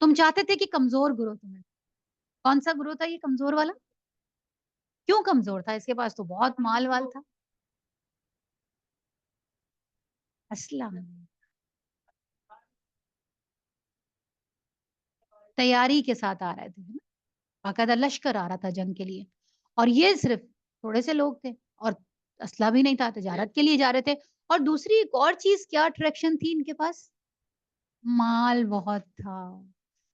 تم چاہتے تھے کہ کمزور گروہ تمہیں. کون سا گروہ تھا یہ کمزور والا؟ کیوں کمزور تھا؟ اس کے پاس تو بہت مال وال تھا. اسلم تیاری کے ساتھ آ رہے تھے نا، باقاعدہ لشکر آ رہا تھا جنگ کے لیے. اور یہ صرف تھوڑے سے لوگ تھے اور اسلحہ بھی نہیں تھا، تجارت کے لیے جا رہے تھے. اور دوسری ایک اور چیز کیا اٹریکشن تھی ان کے پاس؟ مال بہت تھا.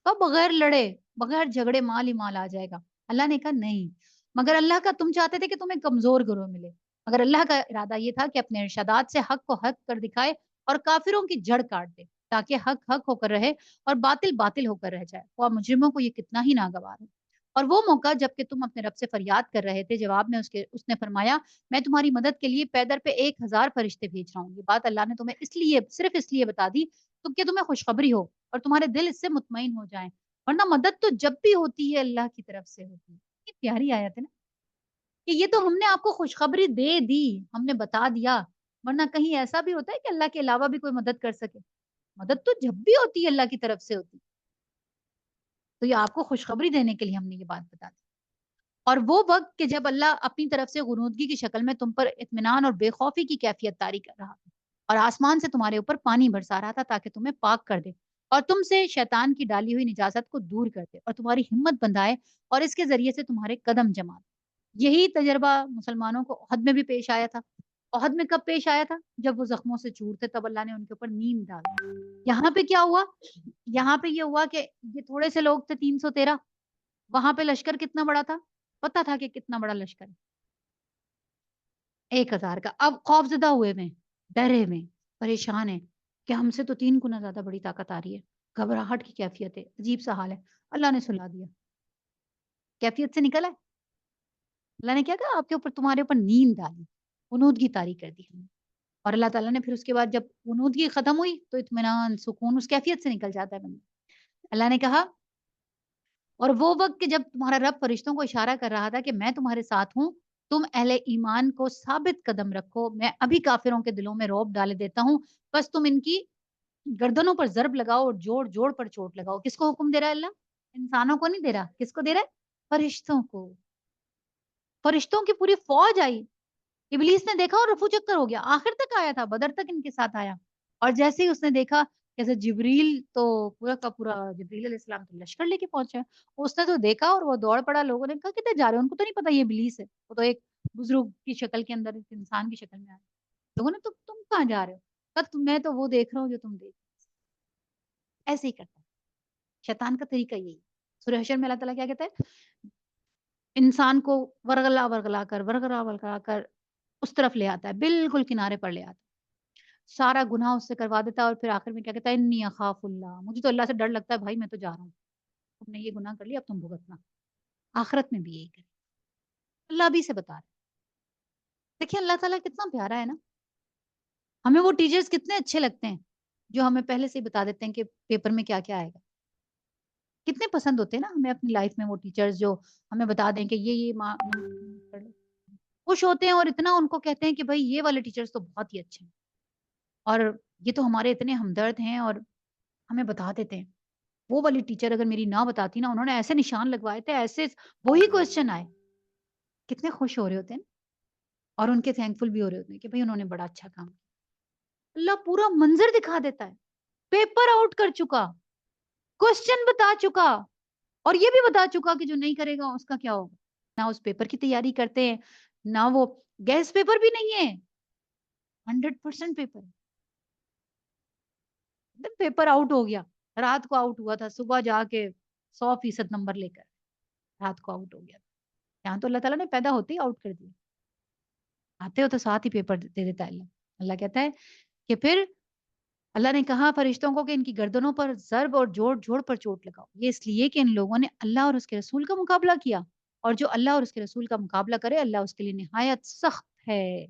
اور بغیر لڑے بغیر جھگڑے مال ہی مال آ جائے گا. اللہ نے کہا نہیں، مگر اللہ کا تم چاہتے تھے کہ تمہیں کمزور گروہ ملے، مگر اللہ کا ارادہ یہ تھا کہ اپنے ارشادات سے حق کو حق کر دکھائے اور کافروں کی جڑ کاٹ دے، تاکہ حق حق ہو کر رہے اور باطل باطل ہو کر رہ جائے، اور مجرموں کو یہ کتنا ہی ناگوار ہو. اور وہ موقع جب کہ تم اپنے رب سے فریاد کر رہے تھے، جواب میں اس نے فرمایا میں تمہاری مدد کے لیے پیدر پہ 1,000 فرشتے بھیج رہا ہوں. یہ بات اللہ نے تمہیں اس لیے صرف اس لیے بتا دی تو کہ تمہیں خوشخبری ہو اور تمہارے دل اس سے مطمئن ہو جائیں، ورنہ مدد تو جب بھی ہوتی ہے اللہ کی طرف سے ہوتی ہے. یہ پیاری آیت ہے نا، کہ یہ تو ہم نے آپ کو خوشخبری دے دی، ہم نے بتا دیا، ورنہ کہیں ایسا بھی ہوتا ہے کہ اللہ کے علاوہ بھی کوئی مدد کر سکے؟ مدد تو جب بھی ہوتی ہے اللہ کی طرف سے ہوتی. تو یہ آپ کو خوشخبری دینے کے لیے ہم نے یہ بات بتا دی. اور وہ وقت کہ جب اللہ اپنی طرف سے غنودگی کی شکل میں تم پر اطمینان اور بے خوفی کی کیفیت طاری کر رہا تھا اور آسمان سے تمہارے اوپر پانی برسا رہا تھا تاکہ تمہیں پاک کر دے اور تم سے شیطان کی ڈالی ہوئی نجاست کو دور کر دے اور تمہاری ہمت بندھائے اور اس کے ذریعے سے تمہارے قدم جما دے. یہی تجربہ مسلمانوں کو احد میں بھی پیش آیا تھا. احد میں کب پیش آیا تھا؟ جب وہ زخموں سے چور تھے، تب اللہ نے ان کے اوپر نیم ڈالا. یہاں پہ کیا ہوا؟ یہاں پہ یہ ہوا کہ یہ تھوڑے سے لوگ تھے 313، وہاں پہ لشکر کتنا بڑا تھا؟ پتا تھا کہ کتنا بڑا لشکر ہے، 1,000 کا. اب خوف زدہ ہوئے میں، ڈرے میں، پریشان ہیں کہ ہم سے تو 3 گنا زیادہ بڑی طاقت آ رہی ہے. گھبراہٹ کی کیفیت ہے، عجیب سا حال ہے. اللہ نے سلا دیا، کیفیت سے نکلا ہے. اللہ نے کیا کہا؟ آپ کے اوپر تمہارے اوپر نیند ڈالی، غنودگی طاری کر دی ہم نے. اور اللہ تعالیٰ نے پھر اس کے بعد جب غنودگی ختم ہوئی تو اطمینان سکون اس کیفیت سے نکل جاتا ہے بندہ. اللہ نے کہا اور وہ وقت کہ جب تمہارا رب فرشتوں کو اشارہ کر رہا تھا کہ میں تمہارے ساتھ ہوں، تم اہل ایمان کو ثابت قدم رکھو، میں ابھی کافروں کے دلوں میں رعب ڈالے دیتا ہوں، بس تم ان کی گردنوں پر ضرب لگاؤ اور جوڑ جوڑ پر چوٹ لگاؤ. کس کو حکم دے رہا ہے اللہ؟ انسانوں کو نہیں دے رہا، کس کو دے رہا ہے؟ فرشتوں کو. فرشتوں کی پوری فوج آئی. ابلیس نے دیکھا اور رفو چکر ہو گیا، آخر تک آیا تھا، بدر تک ان کے ساتھ آیا. اور جیسے ہی اس نے دیکھا جیسے جبریل تو پورا کا پورا جبریل علیہ السلام تو لشکر لے کے پہنچے، اس نے تو دیکھا اور وہ دوڑ پڑا. لوگوں نے کہا کدھر جا رہے ہیں؟ ان کو تو نہیں پتا یہ ابلیس ہے، وہ تو ایک بزرگ کی شکل کے اندر ایک انسان کی شکل میں آیا. لوگوں نے تو تم کہاں جا رہے ہو؟ کہا میں تو وہ دیکھ رہا ہوں جو تم دیکھ. ایسے ہی کرتا ہے شیطان کا طریقہ یہی. سورہ حشر میں اللہ تعالیٰ کیا کہتا ہے؟ انسان کو ورگلا ورگلا کر ورگلا ورگلا کر اس طرف لے آتا ہے، بالکل کنارے پر لے آتا ہے، سارا گناہ اس سے کروا دیتا ہے. اور پھر آخر میں کیا کہتا ہے؟ انی اخاف اللہ، مجھے تو اللہ سے ڈر لگتا ہے بھائی، میں تو جا رہا ہوں، تم نے یہ گناہ کر لیا اب تم بھگتنا. آخرت میں بھی یہی کرے. اللہ بھی سے بتا رہے. دیکھیں اللہ تعالیٰ کتنا پیارا ہے نا. ہمیں وہ ٹیچرز کتنے اچھے لگتے ہیں جو ہمیں پہلے سے ہی بتا دیتے ہیں کہ پیپر میں کیا کیا آئے گا. کتنے پسند ہوتے ہیں نا ہمیں اپنی لائف میں وہ ٹیچرز جو ہمیں بتا دیں کہ یہ کر لو. خوش ہوتے ہیں اور اتنا ان کو کہتے ہیں کہ بھائی یہ والے ٹیچرز تو بہت ہی اچھے ہیں اور یہ تو ہمارے اتنے ہمدرد ہیں اور ہمیں بتا دیتے ہیں. وہ والی ٹیچر اگر میری نہ بتاتی نا، انہوں نے ایسے نشان لگوائے تھے، ایسے وہی کوشچن آئے. کتنے خوش ہو رہے ہوتے ہیں اور ان کے تھینک فل بھی ہو رہے ہوتے ہیں کہ بھائی انہوں نے بڑا اچھا کام کیا. اللہ پورا منظر دکھا دیتا ہے، پیپر آؤٹ کر چکا، کوشچن بتا چکا اور یہ بھی بتا چکا کہ جو نہیں کرے گا اس کا کیا ہوگا. نہ اس پیپر کی تیاری کرتے ہیں، نہ وہ گیس پیپر بھی نہیں ہے، 100% پیپر. پیپر آؤٹ ہو گیا، رات کو آؤٹ ہوا تھا، صبح جا کے 100% نمبر لے کر رات کو آؤٹ ہو گیا. یہاں تو اللہ تعالیٰ نے پیدا ہوتے ہی آؤٹ کر دیا، آتے ہو تو ساتھ ہی پیپر دے دیتا ہے اللہ. اللہ کہتا ہے کہ پھر اللہ نے کہا فرشتوں کو کہ ان کی گردنوں پر ضرب اور جوڑ جوڑ پر چوٹ لگاؤ. یہ اس لیے کہ ان لوگوں نے اللہ اور اس کے رسول کا مقابلہ کیا، اور جو اللہ اور اس کے رسول کا مقابلہ کرے اللہ اس کے لیے نہایت سخت ہے.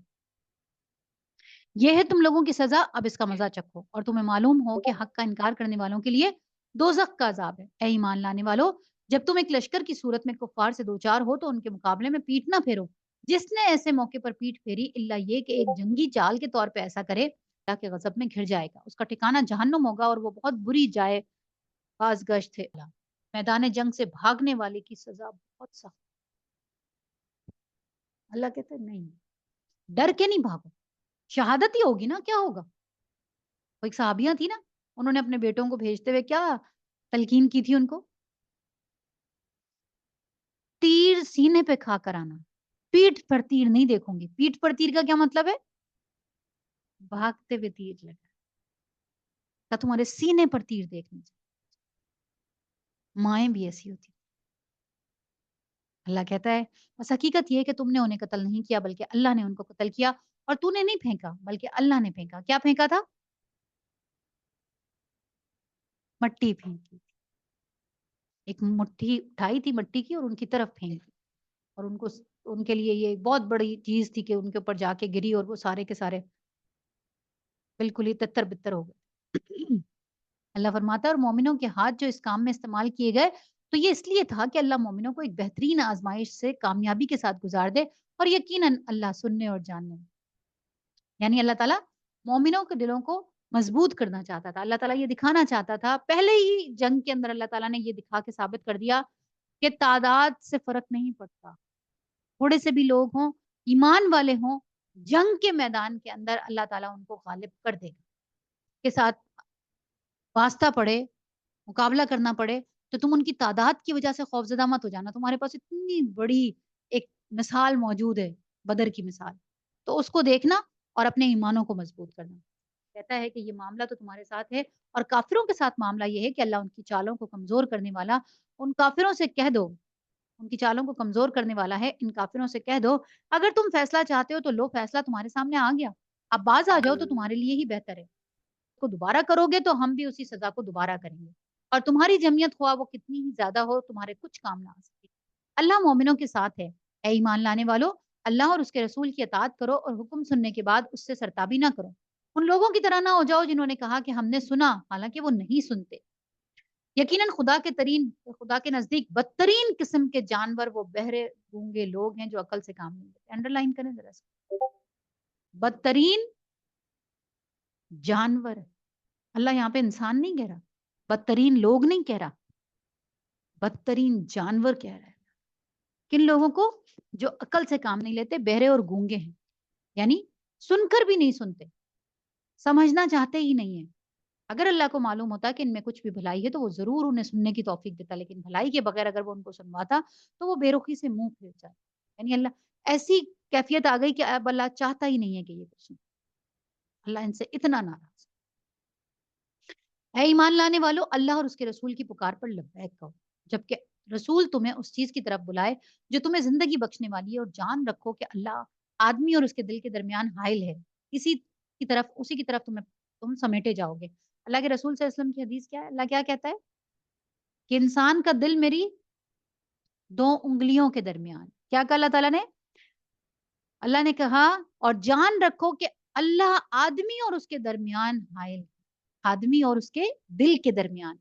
یہ ہے تم لوگوں کی سزا، اب اس کا مزہ چکھو اور تمہیں معلوم ہو کہ حق کا انکار کرنے والوں کے لیے دوزخ کا عذاب ہے. اے ایمان لانے والو، جب تم ایک لشکر کی صورت میں کفار سے دوچار ہو تو ان کے مقابلے میں پیٹ نہ پھیرو. جس نے ایسے موقع پر پیٹ پھیری اللہ یہ کہ ایک جنگی چال کے طور پہ ایسا کرے، اللہ کے غضب میں گھر جائے گا، اس کا ٹھکانہ جہنم ہوگا اور وہ بہت بری جائے باز گشت تھے میدان جنگ سے بھاگنے والے کی سزا بہت سخت. اللہ کہتا ہے نہیں، ڈر کے نہیں بھاگو، شہادت ہی ہوگی نا، کیا ہوگا. وہ ایک صحابیاں تھی نا، انہوں نے اپنے بیٹوں کو بھیجتے ہوئے کیا تلقین کی تھی ان کو؟ تیر سینے پہ کھا کر آنا، پیٹ پر تیر نہیں دیکھوں گی. پیٹ پر تیر کا کیا مطلب ہے؟ بھاگتے ہوئے تیر لگا کا تمہارے سینے پر تیر دیکھنے چاہیے. مائیں بھی ایسی ہوتی. اللہ کہتا ہے بس حقیقت یہ ہے کہ تم نے انہیں قتل نہیں کیا بلکہ اللہ نے ان کو قتل کیا، اور تو نے نہیں پھینکا بلکہ اللہ نے پھینکا. کیا پھینکا تھا؟ مٹی پھینکی. ایک مٹھی اٹھائی تھی مٹی کی اور ان کی طرف پھینکی، اور ان کو ان کے لیے یہ بہت بڑی چیز تھی کہ ان کے اوپر جا کے گری اور وہ سارے کے سارے بالکل ہی تتر بتر ہو گئے. اللہ فرماتا ہے اور مومنوں کے ہاتھ جو اس کام میں استعمال کیے گئے تو یہ اس لیے تھا کہ اللہ مومنوں کو ایک بہترین آزمائش سے کامیابی کے ساتھ گزار دے، اور یقیناً اللہ سننے اور جاننے. یعنی اللہ تعالیٰ مومنوں کے دلوں کو مضبوط کرنا چاہتا تھا. اللہ تعالیٰ یہ دکھانا چاہتا تھا پہلے ہی جنگ کے اندر، اللہ تعالیٰ نے یہ دکھا کے ثابت کر دیا کہ تعداد سے فرق نہیں پڑتا. تھوڑے سے بھی لوگ ہوں، ایمان والے ہوں، جنگ کے میدان کے اندر اللہ تعالیٰ ان کو غالب کر دے گا. کے ساتھ واسطہ پڑے، مقابلہ کرنا پڑے تو تم ان کی تعداد کی وجہ سے خوفزدہ مت ہو جانا. تمہارے پاس اتنی بڑی ایک مثال موجود ہے، بدر کی مثال، تو اس کو دیکھنا اور اپنے ایمانوں کو مضبوط کرنا. کہتا ہے کہ یہ معاملہ تو تمہارے ساتھ ہے، اور کافروں کے ساتھ معاملہ یہ ہے کہ اللہ ان کی چالوں کو کمزور کرنے والا. ان کافروں سے کہہ دو، ان کی چالوں کو کمزور کرنے والا ہے. ان کافروں سے کہہ دو اگر تم فیصلہ چاہتے ہو تو لو، فیصلہ تمہارے سامنے آ گیا، اب باز آ جاؤ تو تمہارے لیے ہی بہتر ہے. کو دوبارہ کرو گے تو ہم بھی اسی سزا کو دوبارہ کریں گے، اور تمہاری جمعیت خواہ وہ کتنی ہی زیادہ ہو تمہارے کچھ کام نہ آ سکے. اللہ مومنوں کے ساتھ ہے. اے ایمان لانے والو، اللہ اور اس کے رسول کی اطاعت کرو اور حکم سننے کے بعد اس سے سرتابی نہ کرو. ان لوگوں کی طرح نہ ہو جاؤ جنہوں نے کہا کہ ہم نے سنا حالانکہ وہ نہیں سنتے. یقیناً خدا کے نزدیک بدترین قسم کے جانور وہ بہرے گونگے لوگ ہیں جو عقل سے کام نہیں لیتے. انڈر لائن کریں ذرا سا، بدترین جانور. اللہ یہاں پہ انسان نہیں کہہ رہا، بدترین لوگ نہیں کہہ رہا، بدترین جانور کہہ رہا ہے. کن لوگوں کو؟ جو عقل سے کام نہیں لیتے، بہرے اور گونگے ہیں، یعنی سن کر بھی نہیں سنتے، سمجھنا چاہتے ہی نہیں ہیں. اگر اللہ کو معلوم ہوتا کہ ان میں کچھ بھی بھلائی ہے تو وہ ضرور انہیں سننے کی توفیق دیتا، لیکن بھلائی کے بغیر اگر وہ ان کو سنواتا تو وہ بے رخی سے منہ پھیر جاتا. یعنی اللہ ایسی کیفیت آ گئی کہ اب اللہ چاہتا ہی نہیں ہے کہ یہ کچھ سنے. اللہ ان سے اتنا ناراض. اے ایمان لانے والو، اللہ اور اس کے رسول کی پکار پر لبیک کہو جبکہ رسول تمہیں اس چیز کی طرف بلائے جو تمہیں زندگی بخشنے والی ہے، اور جان رکھو کہ اللہ آدمی اور اس کے دل کے درمیان حائل ہے، اسی کی طرف تم سمیٹے جاؤ گے. اللہ کے رسول صلی اللہ علیہ وسلم کی حدیث کیا ہے؟ اللہ کیا کہتا ہے کہ انسان کا دل میری 2 انگلیوں کے درمیان. کیا کہا اللہ تعالیٰ نے؟ اللہ نے کہا اور جان رکھو کہ اللہ آدمی اور اس کے درمیان حائل، آدمی اور اس کے دل کے درمیان.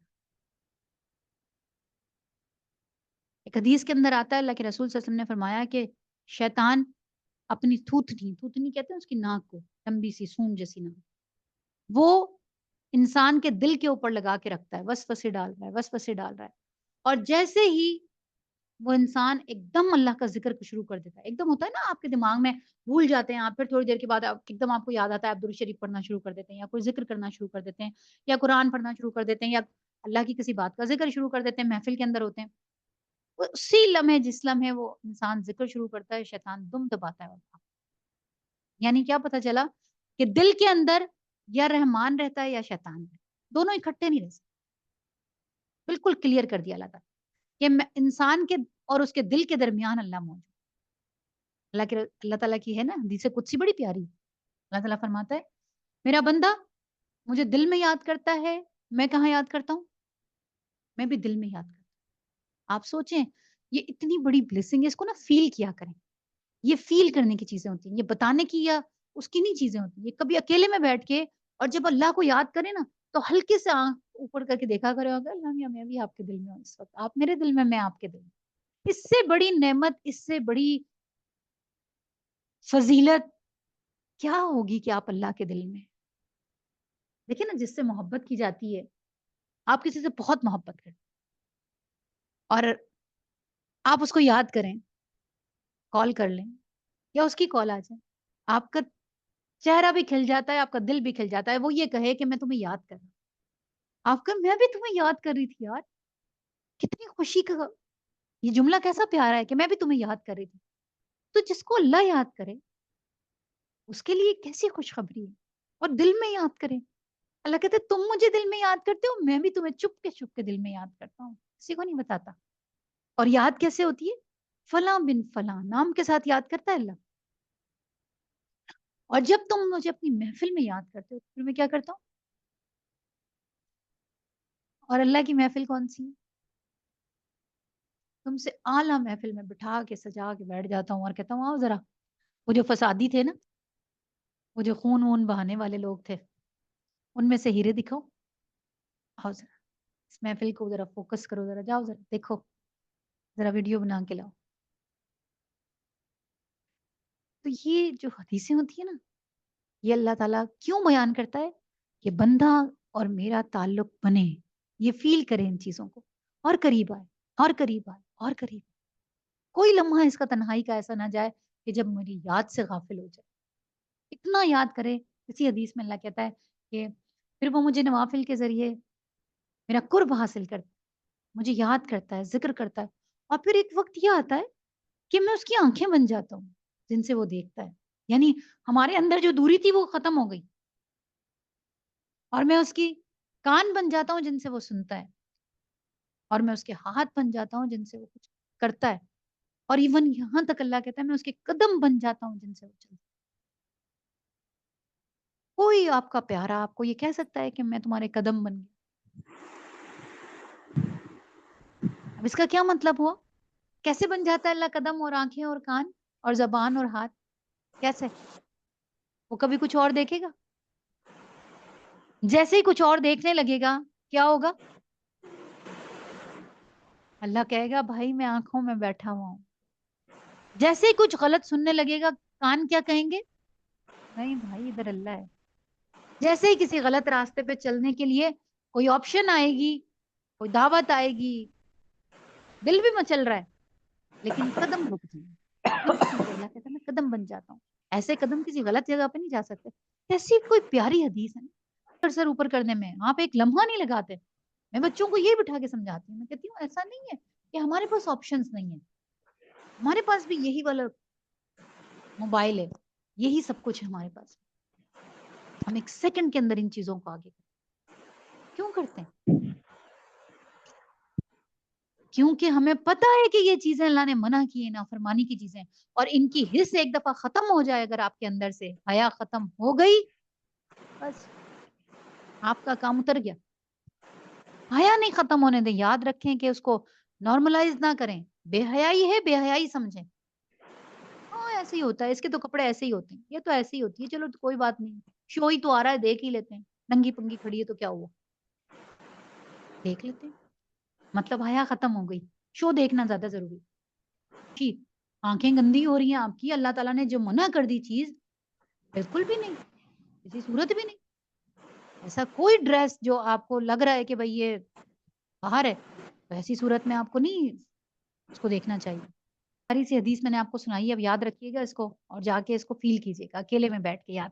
ایک حدیث کے اندر آتا ہے اللہ کے رسول صلی اللہ علیہ وسلم نے فرمایا کہ شیطان اپنی تھوتنی کہتے ہیں اس کی ناک کو، لمبی سی سون جیسی ناک، وہ انسان کے دل کے اوپر لگا کے رکھتا ہے، وسوسے ڈال رہا ہے، وسوسے ڈال رہا ہے. اور جیسے ہی وہ انسان ایک دم اللہ کا ذکر شروع کر دیتا ہے، ایک دم ہوتا ہے نا آپ کے دماغ میں بھول جاتے ہیں آپ، پھر تھوڑی دیر کے بعد ایک دم آپ کو یاد آتا ہے، آپ درود شریف پڑھنا شروع کر دیتے ہیں، یا کوئی ذکر کرنا شروع کر دیتے ہیں، یا قرآن پڑھنا شروع کر دیتے ہیں، یا اللہ کی کسی بات کا ذکر شروع کر دیتے ہیں، محفل کے اندر ہوتے ہیں. اسی لمحے جس لمحے وہ انسان ذکر شروع کرتا ہے شیطان دم دباتا ہے. یعنی کیا پتا چلا کہ دل کے اندر یا رحمان رہتا ہے یا شیطان رہتا ہے، دونوں اکٹھے نہیں رہ سکتے. بالکل کلیئر کر دیا اللہ تعالیٰ کہ انسان کے اور اس کے دل کے درمیان اللہ موجود. اللہ تعالیٰ کی ہے نا حدیث قدسی بڑی پیاری. اللہ تعالیٰ فرماتا ہے میرا بندہ مجھے دل میں یاد کرتا ہے، میں کہاں یاد کرتا ہوں؟ میں بھی دل میں یاد کرتا ہوں. آپ سوچیں یہ اتنی بڑی بلیسنگ ہے، اس کو نا فیل کیا کریں. یہ فیل کرنے کی چیزیں ہوتی ہیں، یہ بتانے کی یا اس کی نہیں چیزیں ہوتی ہیں. یہ کبھی اکیلے میں بیٹھ کے اور جب اللہ کو یاد کرے نا تو ہلکے سے آنکھ اوپر کر کے دیکھا کرے ہوگا اللہ میاں میں بھی آپ کے دل میں ہوں اس وقت، آپ میرے دل میں، میں آپ کے دل میں. اس سے بڑی نعمت، اس سے بڑی فضیلت کیا ہوگی کہ آپ اللہ کے دل میں دیکھیں نا. جس سے محبت کی جاتی ہے آپ کسی سے بہت محبت کریں اور آپ اس کو یاد کریں، کال کر لیں یا اس کی کال آ جائے، آپ کا چہرہ بھی کھل جاتا ہے، آپ کا دل بھی کھل جاتا ہے، وہ یہ کہے کہ میں تمہیں یاد کر رہا ہوں، آپ کا میں بھی تمہیں یاد کر رہی تھی یار، کتنی خوشی کا یہ جملہ کیسا پیارا ہے کہ میں بھی تمہیں یاد کر رہی تھی. تو جس کو اللہ یاد کرے اس کے لیے کیسی خوشخبری ہے، اور دل میں یاد کرے. اللہ کہتے تم مجھے دل میں یاد کرتے ہو، میں بھی تمہیں چپ کے دل میں یاد کرتا ہوں، کسی کو نہیں بتاتا. اور یاد کیسے ہوتی ہے؟ فلاں بن فلاں نام کے ساتھ یاد کرتا ہے اللہ. اور جب تم مجھے اپنی محفل میں یاد کرتے ہو پھر میں کیا کرتا ہوں؟ اور اللہ کی محفل کون سی ہے؟ تم سے اعلیٰ محفل میں بٹھا کے سجا کے بیٹھ جاتا ہوں اور کہتا ہوں آؤ ذرا، وہ جو فسادی تھے نا، وہ جو خون وون بہانے والے لوگ تھے، ان میں سے ہیرے دکھاؤ، آؤ ذرا اس محفل کو ذرا فوکس کرو، ذرا جاؤ ذرا دیکھو، ذرا ویڈیو بنا کے لاؤ. تو یہ جو حدیثیں ہوتی ہیں نا، یہ اللہ تعالیٰ کیوں بیان کرتا ہے کہ بندہ اور میرا تعلق بنے، یہ فیل کرے ان چیزوں کو، اور قریب آئے اور قریب آئے اور قریب آئے. کوئی لمحہ اس کا تنہائی کا ایسا نہ جائے کہ جب میری یاد سے غافل ہو جائے. اتنا یاد کرے. اسی حدیث میں اللہ کہتا ہے کہ پھر وہ مجھے نوافل کے ذریعے میرا قرب حاصل کرتا ہے، مجھے یاد کرتا ہے، ذکر کرتا ہے، اور پھر ایک وقت یہ آتا ہے کہ میں اس کی آنکھیں بن جاتا ہوں جن سے وہ دیکھتا ہے. یعنی ہمارے اندر جو دوری تھی وہ ختم ہو گئی، اور میں اس کی کان بن جاتا ہوں جن سے وہ سنتا ہے، اور میں اس کے ہاتھ بن جاتا ہوں جن سے وہ کچھ کرتا ہے، اور ایون یہاں تک اللہ کہتا ہے میں اس کے قدم بن جاتا ہوں جن سے وہ چلتا ہے. کوئی آپ کا پیارا آپ کو یہ کہہ سکتا ہے کہ میں تمہارے قدم بن گیا؟ اب اس کا کیا مطلب ہوا؟ کیسے بن جاتا ہے اللہ قدم اور آنکھیں اور کان اور زبان اور ہاتھ؟ کیسے؟ وہ کبھی کچھ اور دیکھے گا؟ جیسے ہی کچھ اور دیکھنے لگے گا کیا ہوگا؟ اللہ کہے گا بھائی میں آنکھوں میں بیٹھا ہوا ہوں. جیسے ہی کچھ غلط سننے لگے گا کان کیا کہیں گے؟ نہیں بھائی ادھر اللہ ہے. جیسے ہی کسی غلط راستے پہ چلنے کے لیے کوئی آپشن آئے گی، کوئی دعوت آئے گی، دل بھی مچل رہا ہے لیکن قدم رک جائیں گے. کیوں؟ کیونکہ اللہ کہتا ہے میں قدم بن جاتا ہوں. ایسے قدم کسی غلط جگہ پہ نہیں جا سکتے. ایسی کوئی پیاری حدیث ہے نا، سر اوپر کرنے میں آپ ایک لمحہ نہیں لگاتے. میں بچوں کو یہ بٹھا کے سمجھاتی ہوں، میں کہتی ہوں ایسا نہیں ہے کہ ہمارے پاس آپشنز نہیں ہے، ہمارے پاس بھی یہی والا موبائل ہے، یہی سب کچھ ہے ہمارے پاس. ہم ایک سیکنڈ کے اندر ان چیزوں کو آگے کیوں کرتے ہیں؟ کیونکہ ہمیں پتا ہے کہ یہ چیزیں اللہ نے منع کی ہیں، نافرمانی کی چیزیں، اور ان کی حس ایک دفعہ ختم ہو جائے اگر آپ کے اندر سے، حیا ختم ہو گئی، بس آپ کا کام اتر گیا. حیا نہیں ختم ہونے دیں. یاد رکھیں کہ اس کو نارملائز نہ کریں. بے حیائی ہے، بے حیائی سمجھیں. ہاں ایسے ہی ہوتا ہے، اس کے تو کپڑے ایسے ہی ہوتے ہیں، یہ تو ایسے ہی ہوتی ہے، چلو کوئی بات نہیں، شو ہی تو آ رہا ہے دیکھ ہی لیتے ہیں، ننگی پنگی کھڑی ہے تو کیا ہوا، دیکھ لیتے ہیں. مطلب حیا ختم ہو گئی، شو دیکھنا زیادہ ضروری. جی آنکھیں گندی ہو رہی ہیں آپ کی، اللہ تعالیٰ نے جو منع کر دی چیز، بالکل بھی نہیں، کسی صورت بھی نہیں. ایسا کوئی ڈریس جو آپ کو لگ رہا ہے کہ بھئی یہ باہر ہے، تو ایسی صورت میں آپ کو نہیں اس کو دیکھنا چاہیے. ساری سی حدیث میں نے آپ کو سنائی ہے، اب یاد رکھیے گا اس کو اور جا کے اس کو فیل کیجیے گا اکیلے میں بیٹھ کے. یاد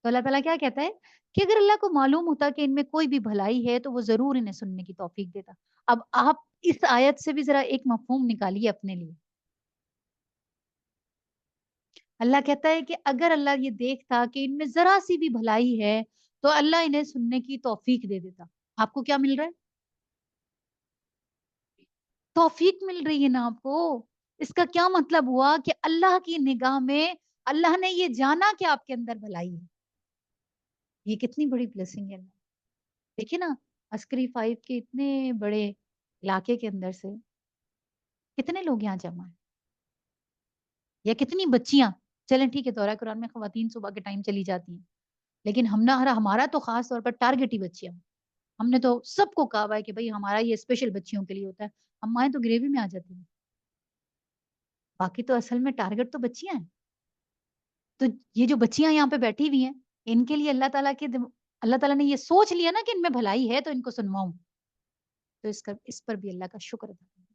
تو اللہ تعالیٰ کیا کہتا ہے کہ اگر اللہ کو معلوم ہوتا کہ ان میں کوئی بھی بھلائی ہے تو وہ ضرور انہیں سننے کی توفیق دیتا. اب آپ اس آیت سے بھی ذرا ایک مفہوم نکالیے اپنے لیے. اللہ کہتا ہے کہ اگر اللہ یہ دیکھتا کہ ان میں ذرا سی بھی بھلائی ہے تو اللہ انہیں سننے کی توفیق دے دیتا. آپ کو کیا مل رہا ہے؟ توفیق مل رہی ہے نا آپ کو. اس کا کیا مطلب ہوا کہ اللہ کی نگاہ میں اللہ نے یہ جانا کہ آپ کے اندر بھلائی ہے. یہ کتنی بڑی بلیسنگ ہے. دیکھیں نا عسکری 5 کے اتنے بڑے علاقے کے اندر سے کتنے لوگ یہاں جمع ہیں، یا کتنی بچیاں. چلیں ٹھیک ہے دورہ قرآن میں خواتین صبح کے ٹائم چلی جاتی ہیں، لیکن ہمارا تو خاص طور پر ٹارگٹ ہی بچیاں. ہم نے تو سب کو کہا ہے کہ بھئی ہمارا یہ اسپیشل بچیوں کے لیے ہوتا ہے. ہم مائیں تو گریوی میں آ جاتی ہیں، باقی تو اصل میں ٹارگٹ تو بچیاں ہیں. تو یہ جو بچیاں یہاں پہ بیٹھی ہوئی ہیں ان کے لیے اللہ تعالیٰ کے اللہ تعالیٰ نے یہ سوچ لیا نا کہ ان میں بھلائی ہے تو ان کو سنواؤں، تو اس پر بھی اللہ کا شکر ادا کریں،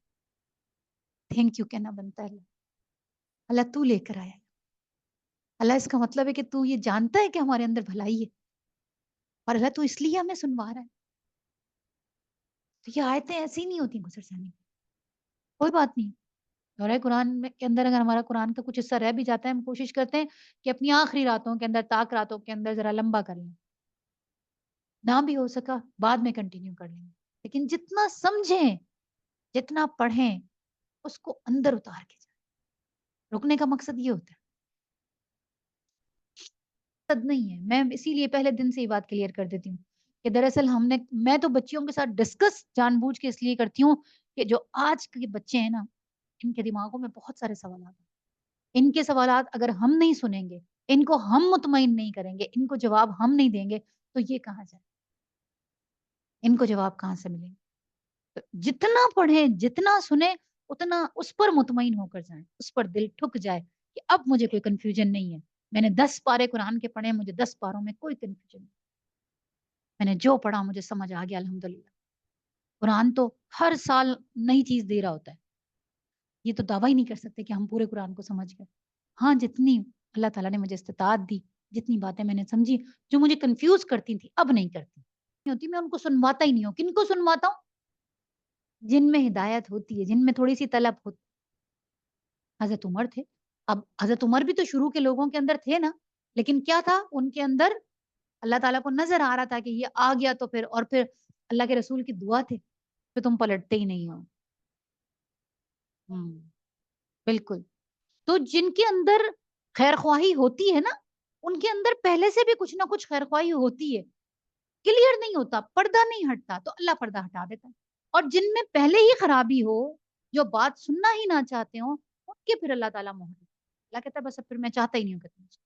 تھینک یو کہنا بنتا ہے۔ اللہ تو لے کر آیا، اللہ اس کا مطلب ہے کہ تو یہ جانتا ہے کہ ہمارے اندر بھلائی ہے، اور اللہ تو اس لیے ہمیں سنوا رہا ہے۔ تو یہ آیتیں ایسی نہیں ہوتی گزر جانے کی، کوئی بات نہیں۔ دورہ قرآن میں کے اندر اگر ہمارا قرآن کا کچھ حصہ رہ بھی جاتا ہے، ہم کوشش کرتے ہیں کہ اپنی آخری راتوں کے اندر، طاق راتوں کے اندر ذرا لمبا کر لیں، نہ بھی ہو سکا بعد میں کنٹینیو کر لیں گے، لیکن جتنا سمجھیں، جتنا پڑھیں، اس کو اندر اتار کے جائیں۔ رکنے کا مقصد یہ ہوتا ہے، مقصد نہیں ہے۔ میں اسی لیے پہلے دن سے یہ بات کلیئر کر دیتی ہوں کہ دراصل میں تو بچیوں کے ساتھ ڈسکس جان بوجھ کے اس لیے کرتی ہوں کہ جو آج کے بچے ہیں نا، ان کے دماغوں میں بہت سارے سوالات ہیں۔ ان کے سوالات اگر ہم نہیں سنیں گے، ان کو ہم مطمئن نہیں کریں گے، ان کو جواب ہم نہیں دیں گے، تو یہ کہاں جائے؟ ان کو جواب کہاں سے ملیں گے؟ تو جتنا پڑھیں، جتنا سنیں، اتنا اس پر مطمئن ہو کر جائیں، اس پر دل ٹھک جائے کہ اب مجھے کوئی کنفیوژن نہیں ہے۔ میں نے 10 پارے قرآن کے پڑھے، مجھے 10 پاروں میں کوئی کنفیوژن نہیں، میں نے جو پڑھا مجھے سمجھ آ گیا الحمدللہ۔ قرآن تو ہر سال نئی چیز دے رہا ہوتا ہے، یہ تو دعویٰ ہی نہیں کر سکتے کہ ہم پورے قرآن کو سمجھ گئے۔ ہاں، جتنی اللہ تعالیٰ نے مجھے استطاعت دی، جتنی باتیں میں نے سمجھی، جو مجھے کنفیوز کرتی تھی اب نہیں کرتی نہیں ہوتی، میں ان کو سنواتا ہی نہیں ہوں۔ کن کو سنواتا ہوں؟ جن میں ہدایت ہوتی ہے، جن میں تھوڑی سی طلب ہوتی۔ حضرت عمر تھے، اب حضرت عمر بھی تو شروع کے لوگوں کے اندر تھے نا، لیکن کیا تھا ان کے اندر؟ اللہ تعالیٰ کو نظر آ رہا تھا کہ یہ آ گیا تو پھر اللہ کے رسول کی دعا تھے، پھر تم پلٹتے ہی نہیں ہو۔ ہوں، بالکل۔ تو جن کے اندر خیر خواہی ہوتی ہے نا، ان کے اندر پہلے سے بھی کچھ نہ کچھ خیر خواہی ہوتی ہے، کلیئر نہیں ہوتا، پردہ نہیں ہٹتا تو اللہ پردہ ہٹا دیتا ہے۔ اور جن میں پہلے ہی خرابی ہو، جو بات سننا ہی نہ چاہتے ہوں، ان کے پھر اللہ تعالیٰ مہر دیتا ہے۔ اللہ کہتا ہے بس اب پھر میں چاہتا ہی نہیں ہوں کہ تم سنو۔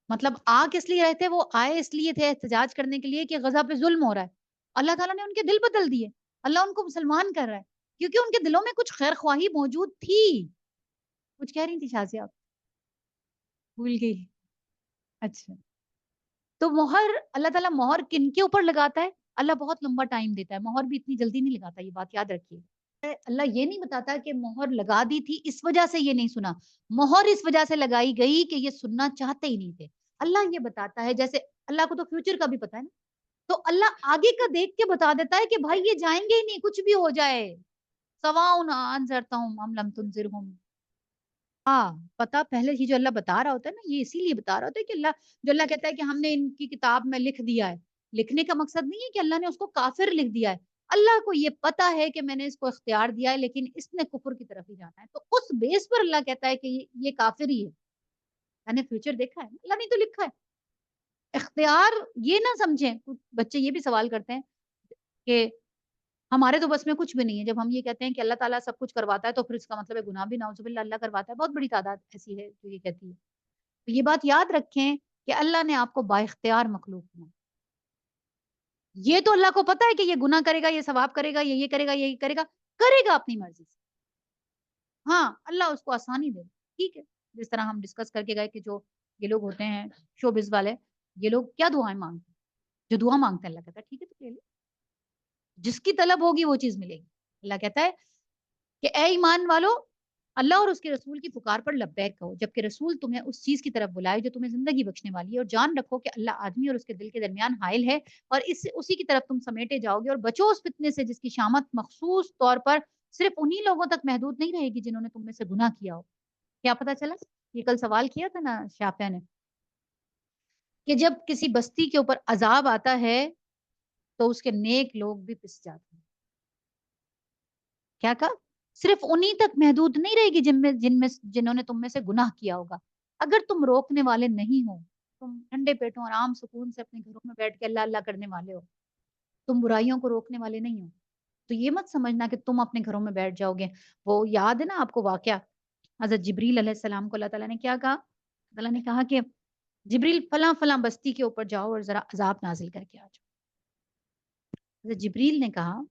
مطلب آ کس لیے رہے تھے؟ وہ آئے اس لیے تھے احتجاج کرنے کے لیے کہ غزہ پہ ظلم ہو رہا ہے، اللہ تعالیٰ نے ان کے دل بدل دیے، اللہ ان کو مسلمان کر رہا ہے، کیونکہ ان کے دلوں میں کچھ خیر خواہی موجود تھی۔ کچھ کہہ رہی تھی شازیہ آپ؟ بھول گئی؟ اچھا، تو مہر اللہ تعالیٰ مہر کن کے اوپر لگاتا ہے؟ اللہ بہت لمبا ٹائم دیتا ہے، مہر بھی اتنی جلدی نہیں لگاتا، یہ بات یاد رکھیے۔ اللہ یہ نہیں بتاتا کہ مہر لگا دی تھی اس وجہ سے یہ نہیں سنا، مہر اس وجہ سے لگائی گئی کہ یہ سننا چاہتے ہی نہیں تھے۔ اللہ یہ بتاتا ہے، جیسے اللہ کو تو فیوچر کا بھی پتا ہے نا، تو اللہ آگے کا دیکھ کے بتا دیتا ہے کہ بھائی یہ جائیں گے ہی نہیں، کچھ بھی ہو جائے، سواؤن انذرتہم ام لم تنذرہم۔ ہاں، پتا پہلے ہی جو اللہ بتا رہا ہوتا ہے نا، یہ اسی لیے بتا رہا ہوتا ہے کہ اللہ کہتا ہے کہ ہم نے ان کی کتاب میں لکھ دیا ہے۔ لکھنے کا مقصد نہیں ہے کہ اللہ نے اس کو کافر لکھ دیا ہے، اللہ کو یہ پتا ہے کہ میں نے اس کو اختیار دیا ہے، لیکن اس نے کفر کی طرف ہی جانا ہے، تو اس بیس پر اللہ کہتا ہے کہ یہ کافر ہی ہے۔ اللہ نے فیوچر دیکھا ہے، اللہ نے تو لکھا ہے۔ اختیار یہ نہ سمجھیں، کچھ بچے یہ بھی سوال کرتے ہیں کہ ہمارے تو بس میں کچھ بھی نہیں ہے۔ جب ہم یہ کہتے ہیں کہ اللہ تعالیٰ سب کچھ کرواتا ہے تو پھر اس کا مطلب ہے گناہ بھی نعوذ باللہ اللہ کرواتا ہے۔ بہت بڑی تعداد ایسی ہے جو یہ کہتی ہے۔ تو یہ بات یاد رکھیں کہ اللہ نے آپ کو با اختیار مخلوق بنایا۔ یہ تو اللہ کو پتا ہے کہ یہ گناہ کرے گا، یہ ثواب کرے گا، یہ کرے گا، یہ کرے گا اپنی مرضی سے۔ ہاں، اللہ اس کو آسانی دے گا، ٹھیک ہے۔ جس طرح ہم ڈسکس کر کے گئے کہ جو یہ لوگ ہوتے ہیں شوبز والے، یہ لوگ کیا دعائیں مانگتے ہیں؟ جو دعا مانگتے ہیں اللہ کہتا ہے ٹھیک ہے تو لے لو، جس کی طلب ہوگی وہ چیز ملے گی۔ اللہ کہتا ہے کہ اے ایمان والو، اللہ اور اس کے رسول کی پکار پر لبیک کہو، جبکہ رسول تمہیں اس چیز کی طرف بلائے جو تمہیں زندگی بخشنے والی ہے، اور جان رکھو کہ اللہ آدمی اور اس کے دل کے درمیان حائل ہے، اور اسی کی طرف تم سمیٹے جاؤ گے، اور بچو اس فتنے سے جس کی شامت مخصوص طور پر صرف انہی لوگوں تک محدود نہیں رہے گی جنہوں نے تم میں سے گناہ کیا ہو۔ کیا پتا چلا؟ یہ کل سوال کیا تھا نا شافیہ نے، کہ جب کسی بستی کے اوپر عذاب آتا ہے تو اس کے نیک لوگ بھی پس جاتے ہیں۔ کیا کہا؟ صرف انہی تک محدود نہیں رہے گی جنہوں نے تم میں سے گناہ کیا ہوگا۔ اگر تم روکنے والے نہیں ہو، تم ٹھنڈے پیٹوں آرام سکون سے اپنے گھروں میں بیٹھ کے اللہ اللہ کرنے والے ہو، تم برائیوں کو روکنے والے نہیں ہو، تو یہ مت سمجھنا کہ تم اپنے گھروں میں بیٹھ جاؤ گے۔ وہ یاد ہے نا آپ کو واقعہ، حضرت جبریل علیہ السلام کو اللہ تعالیٰ نے کیا کہا؟ اللہ تعالیٰ نے کہا کہ جبریل فلاں فلاں بستی کے اوپر جاؤ اور ذرا عذاب نازل کر کے آ جاؤ۔ حضرت جبریل نے کہا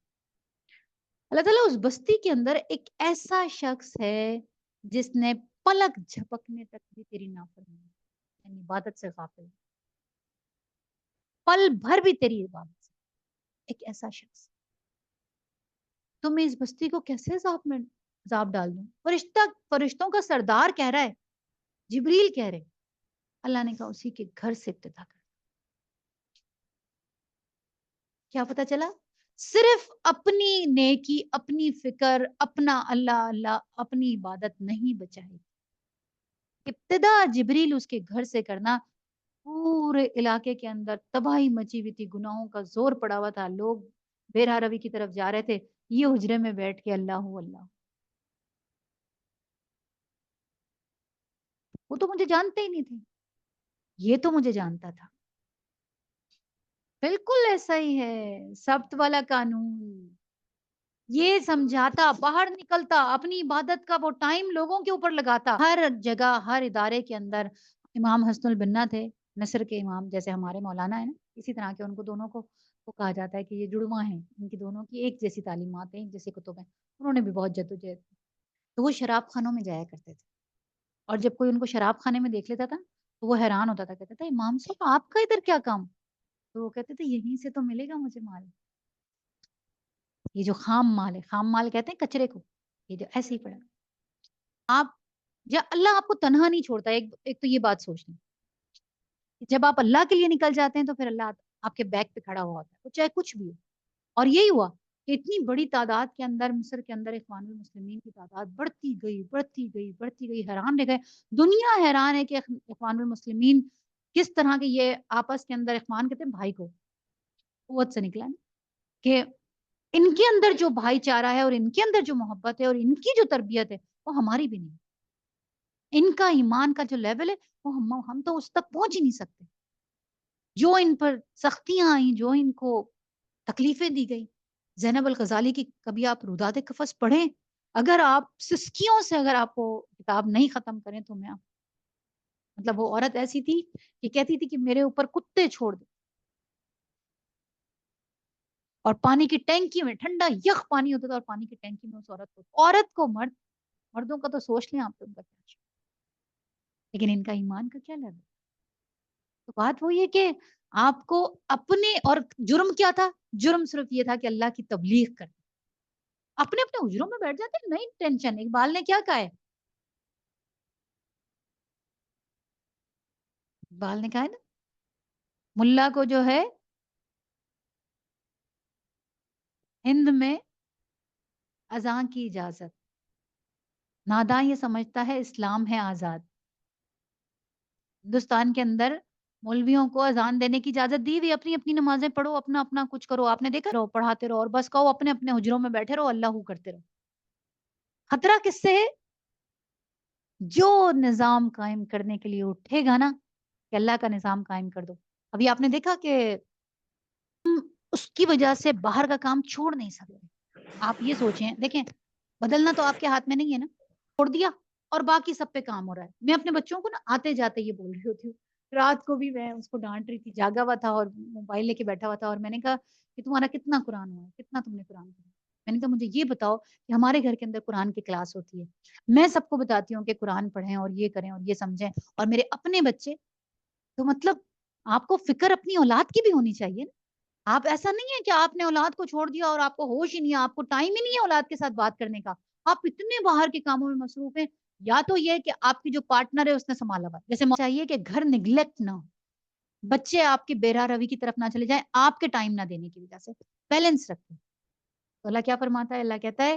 اللہ تعالیٰ اس بستی کے اندر ایک ایسا شخص ہے جس نے پلک جھپکنے تک بھی تیری نافرمانی یعنی عبادت سے غافل، پل بھر بھی تیری عبادت سے. ایک ایسا شخص تو میں اس بستی کو کیسے عذاب ڈال دوں؟ فرشتوں کا سردار کہہ رہا ہے، جبریل کہہ رہے. اللہ نے کہا اسی کے گھر سے ابتدا کر. کیا پتا چلا؟ صرف اپنی نیکی، اپنی فکر، اپنا اللہ اللہ، اپنی عبادت نہیں بچائی. ابتدا جبریل اس کے گھر سے کرنا. پورے علاقے کے اندر تباہی مچی ہوئی تھی، گناہوں کا زور پڑا ہوا تھا، لوگ بے روی کی طرف جا رہے تھے. یہ حجرے میں بیٹھ کے اللہ اللہ. وہ تو مجھے جانتے ہی نہیں تھے، یہ تو مجھے جانتا تھا. بالکل ایسا ہی ہے سبت والا قانون. یہ سمجھاتا، باہر نکلتا، اپنی عبادت کا وہ ٹائم لوگوں کے اوپر لگاتا. ہر جگہ، ہر ادارے کے اندر امام حسن البنا تھے، مصر کے امام، جیسے ہمارے مولانا ہے نا، اسی طرح کے ان کو دونوں کو وہ کہا جاتا ہے کہ یہ جڑواں ہیں، ان کی دونوں کی ایک جیسی تعلیمات ہیں، ایک جیسی کتب ہیں. انہوں نے بھی بہت جدوجہد کی. تو وہ شراب خانوں میں جایا کرتے تھے، اور جب کوئی ان کو شراب خانے میں دیکھ لیتا تھا تو وہ حیران ہوتا تھا، کہتا تھا امام صاحب آپ کا ادھر کیا کام؟ تو وہ کہتے تھے یہیں سے تو ملے گا مجھے مال. یہ جو خام مال ہے، خام مال کہتے ہیں کچرے کو، یہ جو ایسے ہی پڑا آپ، یا اللہ آپ کو تنہا نہیں چھوڑتا. ایک تو یہ بات سوچ لیں، جب آپ اللہ کے لیے نکل جاتے ہیں تو پھر اللہ آپ کے بیک پہ کھڑا ہوا ہوتا ہے، چاہے کچھ بھی ہو. اور یہی ہوا کہ اتنی بڑی تعداد کے اندر مصر کے اندر اخوان المسلمین کی تعداد بڑھتی گئی بڑھتی گئی بڑھتی گئی. حیران رہ گئے، دنیا حیران ہے کہ اخوان المسلمین کس طرح کے، یہ آپس کے اندر اخوان کہتے ہیں بھائی کو، قوت سے نکلا نا، کہ ان کے اندر جو بھائی چارہ ہے اور ان کے اندر جو محبت ہے اور ان کی جو تربیت ہے وہ ہماری بھی نہیں. ان کا ایمان کا جو لیول ہے وہ ہم تو اس تک پہنچ ہی نہیں سکتے. جو ان پر سختیاں آئیں، جو ان کو تکلیفیں دی گئی. زینب الغزالی کی کبھی آپ روداد قفس پڑھیں، اگر آپ سسکیوں سے اگر آپ کو کتاب نہیں ختم کریں تو میں مطلب وہ عورت ایسی تھی کہ کہتی تھی کہ میرے اوپر کتے چھوڑ دے. اور پانی کی ٹینکی میں ٹھنڈا یخ پانی ہوتا تھا، اور پانی کی ٹینکی میں اس عورت کو مردوں کا تو سوچ لیں آپ، ان کا کیا، لیکن ان کا ایمان کا کیا لیول. تو بات وہ یہ کہ آپ کو اپنے، اور جرم کیا تھا؟ جرم صرف یہ تھا کہ اللہ کی تبلیغ کر. اپنے اپنے حجروں میں بیٹھ جاتے ہیں، نہیں ٹینشن. اقبال نے کیا کہا ہے؟ اقبال نے کہا ہے نا، ملا کو جو ہے ہند میں اذان کی اجازت، ناداں یہ سمجھتا ہے اسلام ہے آزاد. ہندوستان کے اندر مولویوں کو اذان دینے کی اجازت دی ہوئی، اپنی اپنی نمازیں پڑھو، اپنا اپنا کچھ کرو. آپ نے دیکھا، رہو پڑھاتے رہو، اور بس کہو اپنے اپنے حجروں میں بیٹھے رہو، اللہ کرتے رہو. خطرہ کس سے ہے؟ جو نظام قائم کرنے کے لیے اٹھے گا نا کہ اللہ کا نظام قائم کر دو. ابھی آپ نے دیکھا کہ اس کی وجہ سے باہر کا کام چھوڑ نہیں سکتے. آپ یہ سوچیں، دیکھیں بدلنا تو آپ کے ہاتھ میں نہیں ہے نا. چھوڑ دیا اور باقی سب پہ کام ہو رہا ہے. میں اپنے بچوں کو نا آتے جاتے یہ بول رہی ہوتی ہوں، رات کو بھی میں اس کو ڈانٹ رہی تھی، جاگا ہوا تھا اور موبائل لے کے بیٹھا ہوا تھا، اور میں نے کہا کہ تمہارا کتنا قرآن ہوا ہے، کتنا تم نے قرآن پڑھا. میں نے کہا مجھے یہ بتاؤ کہ ہمارے گھر کے اندر قرآن کی کلاس ہوتی ہے، میں سب کو بتاتی ہوں کہ قرآن پڑھیں اور یہ کریں اور یہ سمجھیں، اور میرے اپنے بچے. تو مطلب آپ کو فکر اپنی اولاد کی بھی ہونی چاہیے نا. آپ ایسا نہیں ہے کہ آپ نے اولاد کو چھوڑ دیا اور آپ کو ہوش ہی نہیں ہے، آپ کو ٹائم ہی نہیں ہے اولاد کے ساتھ بات کرنے کا، آپ اتنے باہر کے کاموں میں مصروف ہیں. یا تو یہ کہ آپ کی جو پارٹنر ہے اس نے سنبھالا ہوا، جیسے چاہیے کہ گھر نگلیکٹ نہ ہو، بچے آپ کی بیرا روی کی طرف نہ چلے جائیں آپ کے ٹائم نہ دینے کی وجہ سے. بیلنس رکھیں. تو اللہ کیا فرماتا ہے؟ اللہ کہتا ہے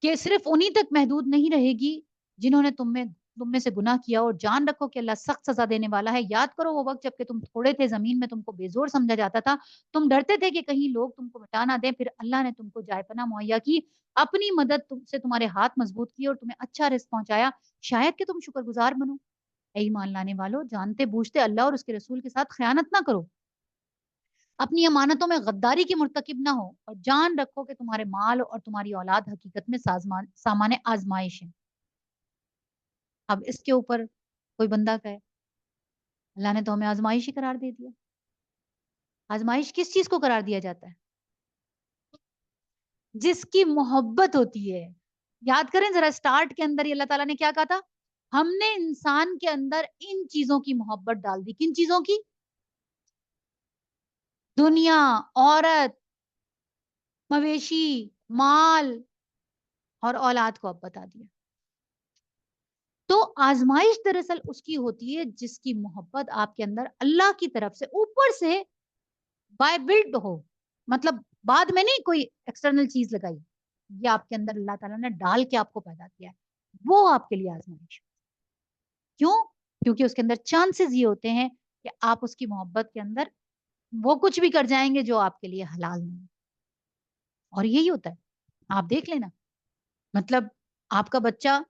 کہ صرف انہی تک محدود نہیں رہے گی جنہوں نے تم میں سے گناہ کیا، اور جان رکھو کہ اللہ سخت سزا دینے والا ہے. یاد کرو وہ وقت جب کہ تم تھوڑے تھے، زمین میں تم کو بے زور سمجھا جاتا تھا، تم ڈرتے تھے کہ کہیں لوگ تم کو مٹا نہ دیں، پھر اللہ نے تم کو جائے پناہ مہیا کی، اپنی مدد تم سے تمہارے ہاتھ مضبوط کیے اور تمہیں اچھا رزق پہنچایا، شاید کہ تم شکر گزار بنو. اے ایمان لانے والو، جانتے بوجھتے اللہ اور اس کے رسول کے ساتھ خیانت نہ کرو، اپنی امانتوں میں غداری کی مرتکب نہ ہو، اور جان رکھو کہ تمہارے مال اور تمہاری اولاد حقیقت میں سامان آزمائش ہے. اب اس کے اوپر کوئی بندہ کہے اللہ نے تو ہمیں آزمائش ہی قرار دے دیا. آزمائش کس چیز کو قرار دیا جاتا ہے؟ جس کی محبت ہوتی ہے. یاد کریں ذرا، سٹارٹ کے اندر ہی اللہ تعالیٰ نے کیا کہا تھا؟ ہم نے انسان کے اندر ان چیزوں کی محبت ڈال دی. کن چیزوں کی؟ دنیا، عورت، مویشی، مال اور اولاد کو اب بتا دیا. تو آزمائش دراصل اس کی ہوتی ہے جس کی محبت آپ کے اندر اللہ کی طرف سے اوپر سے بائی بلڈ ہو. مطلب بعد میں نہیں کوئی ایکسٹرنل چیز لگائی، یہ آپ کے اندر اللہ تعالیٰ نے ڈال کے آپ کو پیدا کیا ہے، وہ آپ کے لیے آزمائش. کیوں؟ کیونکہ اس کے اندر چانسز یہ ہوتے ہیں کہ آپ اس کی محبت کے اندر وہ کچھ بھی کر جائیں گے جو آپ کے لیے حلال نہیں. اور یہی ہوتا ہے، آپ دیکھ لینا. مطلب آپ کا بچہ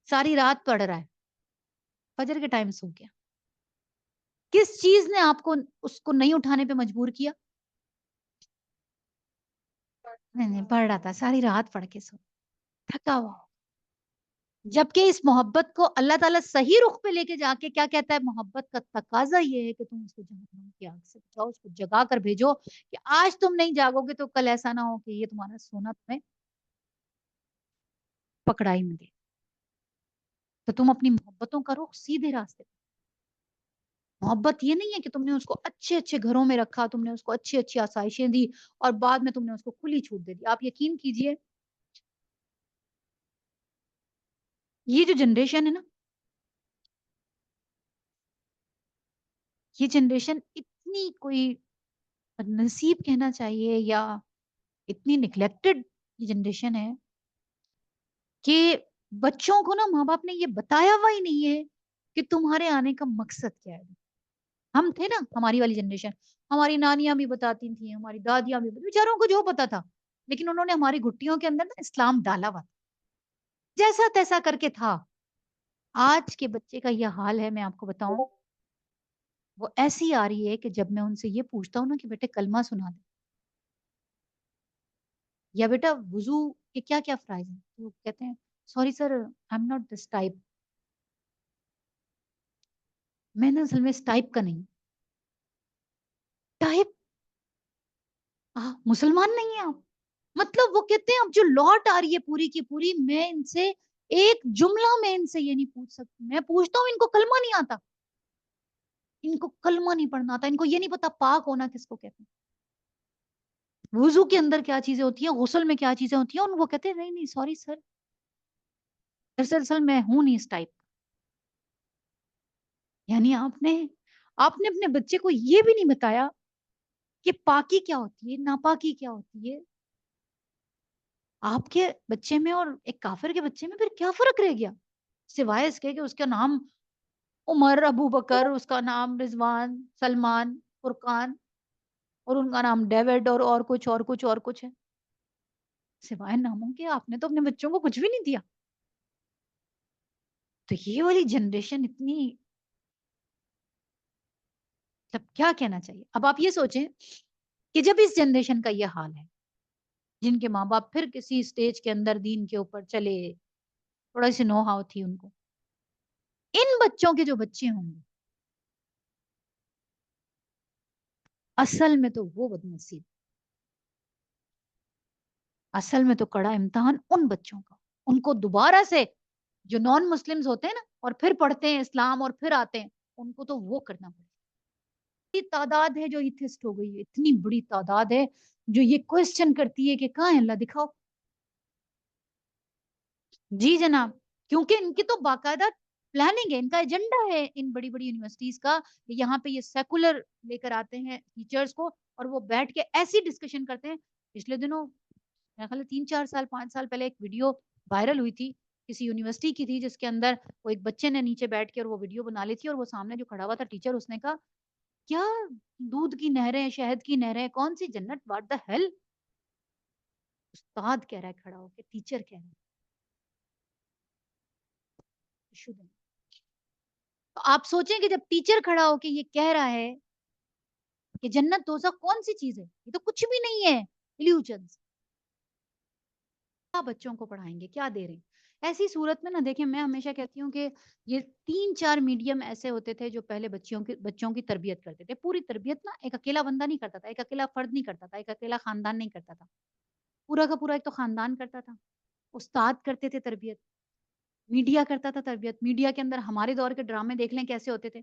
ساری رات پڑھ رہا ہے، فجر کے ٹائم سو گیا، کس چیز نے آپ کو اس کو نہیں اٹھانے پہ مجبور کیا؟ نہیں پڑھ رہا تھا، ساری رات پڑھ کے سو، تھکا ہوا. جبکہ اس محبت کو اللہ تعالیٰ صحیح رخ پہ لے کے جا کے کیا کہتا ہے؟ محبت کا تقاضا یہ ہے کہ تم اس کو جہنم کی آگ سے بچاؤ، اس کو جگا کر بھیجو کہ آج تم نہیں جاگو گے تو کل ایسا نہ ہو کہ یہ تمہارا سونا تمہیں پکڑائی میں دے. تو تم اپنی محبتوں کا رخ سیدھے راستے. محبت یہ نہیں ہے کہ تم نے اس کو اچھے اچھے گھروں میں رکھا، تم نے اس کو اچھی اچھی آسائشیں دی اور بعد میں تم نے اس کو کھلی چھوٹ دے دی. آپ یقین کیجئے یہ جو جنریشن ہے نا، یہ جنریشن اتنی کوئی نصیب کہنا چاہیے یا اتنی نگلیکٹڈ یہ جنریشن ہے کہ بچوں کو نا ماں باپ نے یہ بتایا ہوا ہی نہیں ہے کہ تمہارے آنے کا مقصد کیا ہے. ہم تھے نا، ہماری والی جنریشن، ہماری نانیاں بھی بتاتی تھیں، ہماری دادیاں بھی، بیچاروں کو جو پتا تھا، لیکن انہوں نے ہماری گھٹیوں کے اندر نا اسلام ڈالا ہوا جیسا تیسا کر کے تھا. آج کے بچے کا یہ حال ہے، میں آپ کو بتاؤں، وہ ایسی آ رہی ہے کہ جب میں ان سے یہ پوچھتا ہوں نا کہ بیٹے کلمہ سنا دے یا بیٹا وضو کے کیا کیا فرائض ہیں، تو وہ کہتے ہیں sorry sir I am not this type. میں نا اصل میں اس ٹائپ کا نہیں. ٹائپ؟ مسلمان نہیں ہیں آپ؟ مطلب وہ کہتے ہیں اب جو لوٹ آ رہی ہے پوری کی پوری، میں ان سے ایک جملہ میں ان سے یہ نہیں پوچھ سکتی. میں پوچھتا ہوں ان کو کلمہ نہیں آتا، ان کو کلمہ نہیں پڑھنا آتا، ان کو یہ نہیں پتا پاک ہونا کس کو کہتے ہیں، وضو کے اندر کیا چیزیں ہوتی ہیں، غسل میں کیا چیزیں ہوتی ہیں. اور وہ کہتے ہیں نہیں نہیں سوری سر، دراصل میں ہوں نہیں اس ٹائپ. یعنی آپ نے اپنے بچے کو یہ بھی نہیں بتایا کہ پاکی کیا ہوتی ہے، ناپاکی کیا ہوتی ہے. آپ کے بچے میں اور ایک کافر کے بچے میں پھر کیا فرق رہ گیا، سوائے اس کے کہ اس کا نام عمر، ابو بکر، اس کا نام رضوان، سلمان، فرقان، اور ان کا نام ڈیوڈ اور کچھ اور کچھ اور کچھ ہے. سوائے ناموں کے آپ نے تو اپنے بچوں کو کچھ بھی نہیں دیا. تو یہ والی جنریشن اتنی، مطلب کیا کہنا چاہیے. اب آپ یہ سوچیں کہ جب اس جنریشن کا یہ حال ہے، جن کے ماں باپ پھر کسی سٹیج کے اندر دین کے اوپر چلے، تھوڑا سی نو ہاؤ تھی ان کو، ان بچوں کے جو بچے ہوں گے اصل میں تو وہ بدنصیب، اصل میں تو کڑا امتحان ان بچوں کا. ان کو دوبارہ سے جو نان مسلمز ہوتے ہیں نا اور پھر پڑھتے ہیں اسلام اور پھر آتے ہیں، ان کو تو وہ کرنا پڑے. تعداد ہے جو ایتھسٹ ہو گئی ہے، اتنی بڑی تعداد ہے جو یہ کوشچن کرتی ہے کہ کہاں ہے اللہ، دکھاؤ. جی جناب، کیونکہ ان کی تو باقاعدہ پلاننگ ہے، ان کا ایجنڈا ہے ان بڑی بڑی یونیورسٹیز کا کہ یہاں پہ یہ سیکولر لے کر آتے ہیں ٹیچرز کو اور وہ بیٹھ کے ایسی ڈسکشن کرتے ہیں. پچھلے دنوں میرا خیال ہے 3 4 سال 5 سال پہلے ایک ویڈیو وائرل ہوئی تھی، کسی یونیورسٹی کی تھی، جس کے اندر وہ ایک بچے نے نیچے بیٹھ کے اور وہ ویڈیو بنا لی تھی، اور وہ سامنے جو کھڑا ہوا تھا ٹیچر، اس نے کہا کیا دودھ کی نہریں، شہد کی نہریں، کون سی جنت، واٹ دا ہیل. استاد کہہ رہا ہے کھڑا ہو کے، ٹیچر کہہ رہا ہے. تو آپ سوچیں کہ جب ٹیچر کھڑا ہو کے یہ کہہ رہا ہے کہ جنت دوزخ کون سی چیز ہے، یہ تو کچھ بھی نہیں ہے، illusions. کیا بچوں کو پڑھائیں گے، کیا دے رہے ہیں. ایسی صورت میں نا دیکھیں، میں ہمیشہ کہتی ہوں کہ یہ 3 4 میڈیم ایسے ہوتے تھے جو پہلے بچوں کی تربیت کرتے تھے. پوری تربیت نا ایک اکیلا بندہ نہیں کرتا تھا، ایک اکیلا فرد نہیں کرتا تھا، ایک اکیلا خاندان نہیں کرتا تھا. پورا کا پورا ایک تو خاندان کرتا تھا، استاد کرتے تھے تربیت، میڈیا کرتا تھا تربیت. میڈیا کے اندر ہمارے دور کے ڈرامے دیکھ لیں کیسے ہوتے تھے،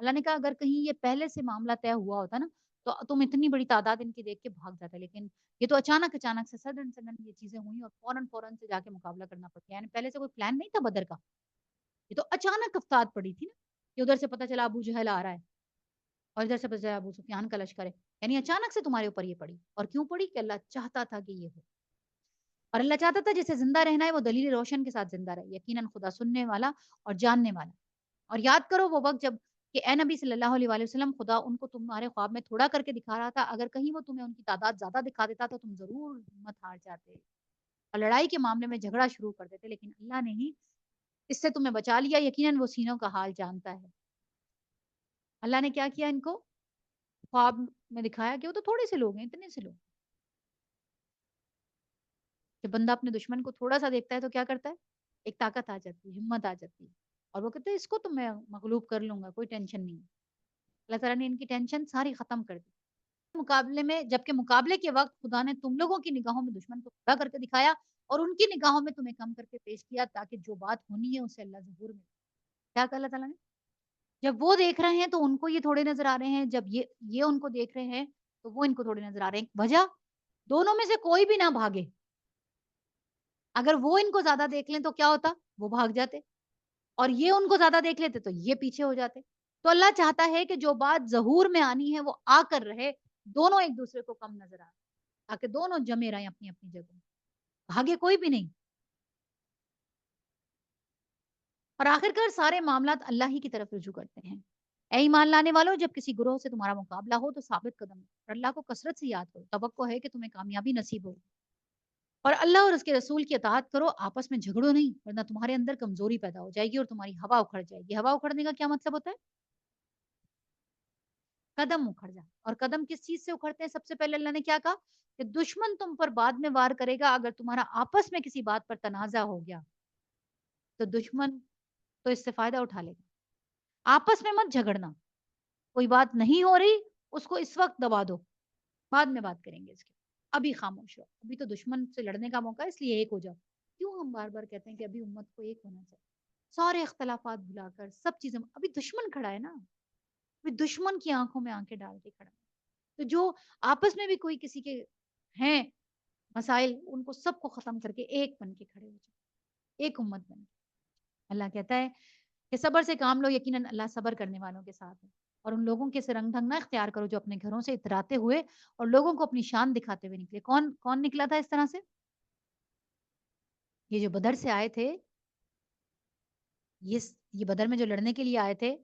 اللہ نے کہا اگر کہیں یہ پہلے سے معاملہ طے ہوا ہوتا نا تو تم اتنی بڑی تعداد ان کی دیکھ کے بھاگ جاتے، لیکن یہ تو اچانک سے سڈن سڈن یہ چیزیں ہوئی اور فوراً فوراً سے جا کے مقابلہ کرنا پڑ گیا، یعنی پہلے سے کوئی پلان نہیں تھا بدر کا، یہ تو اچانک افتاد پڑی تھی نا کہ ادھر سے پتا چلا ابو جہل آ رہا ہے اور ادھر سے پتا چلا ابو سفیان کا لشکر ہے، یعنی اچانک سے تمہارے اوپر یہ پڑی، اور کیوں پڑی کہ اللہ چاہتا تھا کہ یہ ہو، اور اللہ چاہتا تھا جسے زندہ رہنا ہے وہ دلیل روشن کے ساتھ زندہ رہے، یقیناً خدا سننے والا اور جاننے والا، اور یاد کرو وہ وقت جب کہ اے نبی صلی اللہ علیہ وآلہ وسلم خدا ان کو تمہارے خواب میں تھوڑا کر کے دکھا رہا تھا، اگر کہیں وہ تمہیں ان کی تعداد زیادہ دکھا دیتا تو تم ضرور ہمت ہار جاتے اور لڑائی کے معاملے میں جھگڑا شروع کر دیتے، لیکن اللہ نے ہی اس سے تمہیں بچا لیا، یقیناً وہ سینوں کا حال جانتا ہے۔ اللہ نے کیا کیا ان کو خواب میں دکھایا کہ وہ تو تھوڑے سے لوگ ہیں، اتنے سے لوگ، جب بندہ اپنے دشمن کو تھوڑا سا دیکھتا ہے تو کیا کرتا ہے، ایک طاقت آ جاتی ہے، ہمت آ جاتی ہے، اور وہ کہتے ہیں اس کو تو میں مغلوب کر لوں گا، کوئی ٹینشن نہیں ہے۔ اللہ تعالیٰ نے ان کی ٹینشن ساری ختم کر دی مقابلے میں، جبکہ مقابلے کے وقت خدا نے تم لوگوں کی نگاہوں میں دشمن کو کھڑا کر کے دکھایا اور ان کی نگاہوں میں تمہیں کم کر کے پیش کیا تاکہ جو بات ہونی ہے اسے اللہ ظہور میں کیا کہا اللہ تعالیٰ نے، جب وہ دیکھ رہے ہیں تو ان کو یہ تھوڑے نظر آ رہے ہیں، جب یہ ان کو دیکھ رہے ہیں تو وہ ان کو تھوڑے نظر آ رہے ہیں، وجہ دونوں میں سے کوئی بھی نہ بھاگے، اگر وہ ان کو زیادہ دیکھ لیں تو کیا ہوتا، وہ بھاگ جاتے، اور یہ ان کو زیادہ دیکھ لیتے تو یہ پیچھے ہو جاتے، تو اللہ چاہتا ہے کہ جو بات ظہور میں آنی ہے وہ آ کر رہے، دونوں ایک دوسرے کو کم نظر آئے تاکہ دونوں جمے رہیں اپنی اپنی جگہ، بھاگے کوئی بھی نہیں، اور آخر کار سارے معاملات اللہ ہی کی طرف رجوع کرتے ہیں۔ اے ایمان لانے والوں، جب کسی گروہ سے تمہارا مقابلہ ہو تو ثابت قدم اور اللہ کو کثرت سے یاد کرو، توقع ہے کہ تمہیں کامیابی نصیب ہو، اور اللہ اور اس کے رسول کی اطاعت کرو، آپس میں جھگڑو نہیں ورنہ تمہارے اندر کمزوری پیدا ہو جائے گی اور تمہاری ہوا اکھڑ جائے گی۔ ہوا اکھڑنے کا کیا مطلب ہوتا ہے، قدم اکھڑ جائے، اور قدم کس چیز سے اکھڑتے ہیں، سب سے پہلے اللہ نے کیا کہا کہ دشمن تم پر بعد میں وار کرے گا، اگر تمہارا آپس میں کسی بات پر تنازع ہو گیا تو دشمن تو اس سے فائدہ اٹھا لے گا، آپس میں مت جھگڑنا، کوئی بات نہیں ہو رہی اس کو اس وقت دبا دو، بعد میں بات کریں گے اس کے، ابھی خاموش رہو، ابھی تو دشمن سے لڑنے کا موقع ہے اس لیے ایک ہو جاؤ، کیوں ہم بار بار کہتے ہیں کہ ابھی امت کو ایک ہونا چاہیے، سارے اختلافات بھلا کر سب چیزیں، ابھی دشمن کھڑا ہے نا، ابھی دشمن کی آنکھوں میں آنکھیں ڈال کے کھڑا ہے، تو جو آپس میں بھی کوئی کسی کے ہیں مسائل ان کو سب کو ختم کر کے ایک بن کے کھڑے ہو جائے، ایک امت بن کے، اللہ کہتا ہے کہ صبر سے کام لو، یقیناً اللہ صبر کرنے والوں کے ساتھ ہے، اور ان لوگوں کے سے رنگ ڈھنگ نہ اختیار کرو جو اپنے گھروں سے اتراتے ہوئے اور لوگوں کو اپنی شان دکھاتے ہوئے نکلے، کون کون نکلا تھا اس طرح سے، یہ جو بدر سے آئے تھے، یہ بدر میں جو لڑنے کے لیے آئے تھے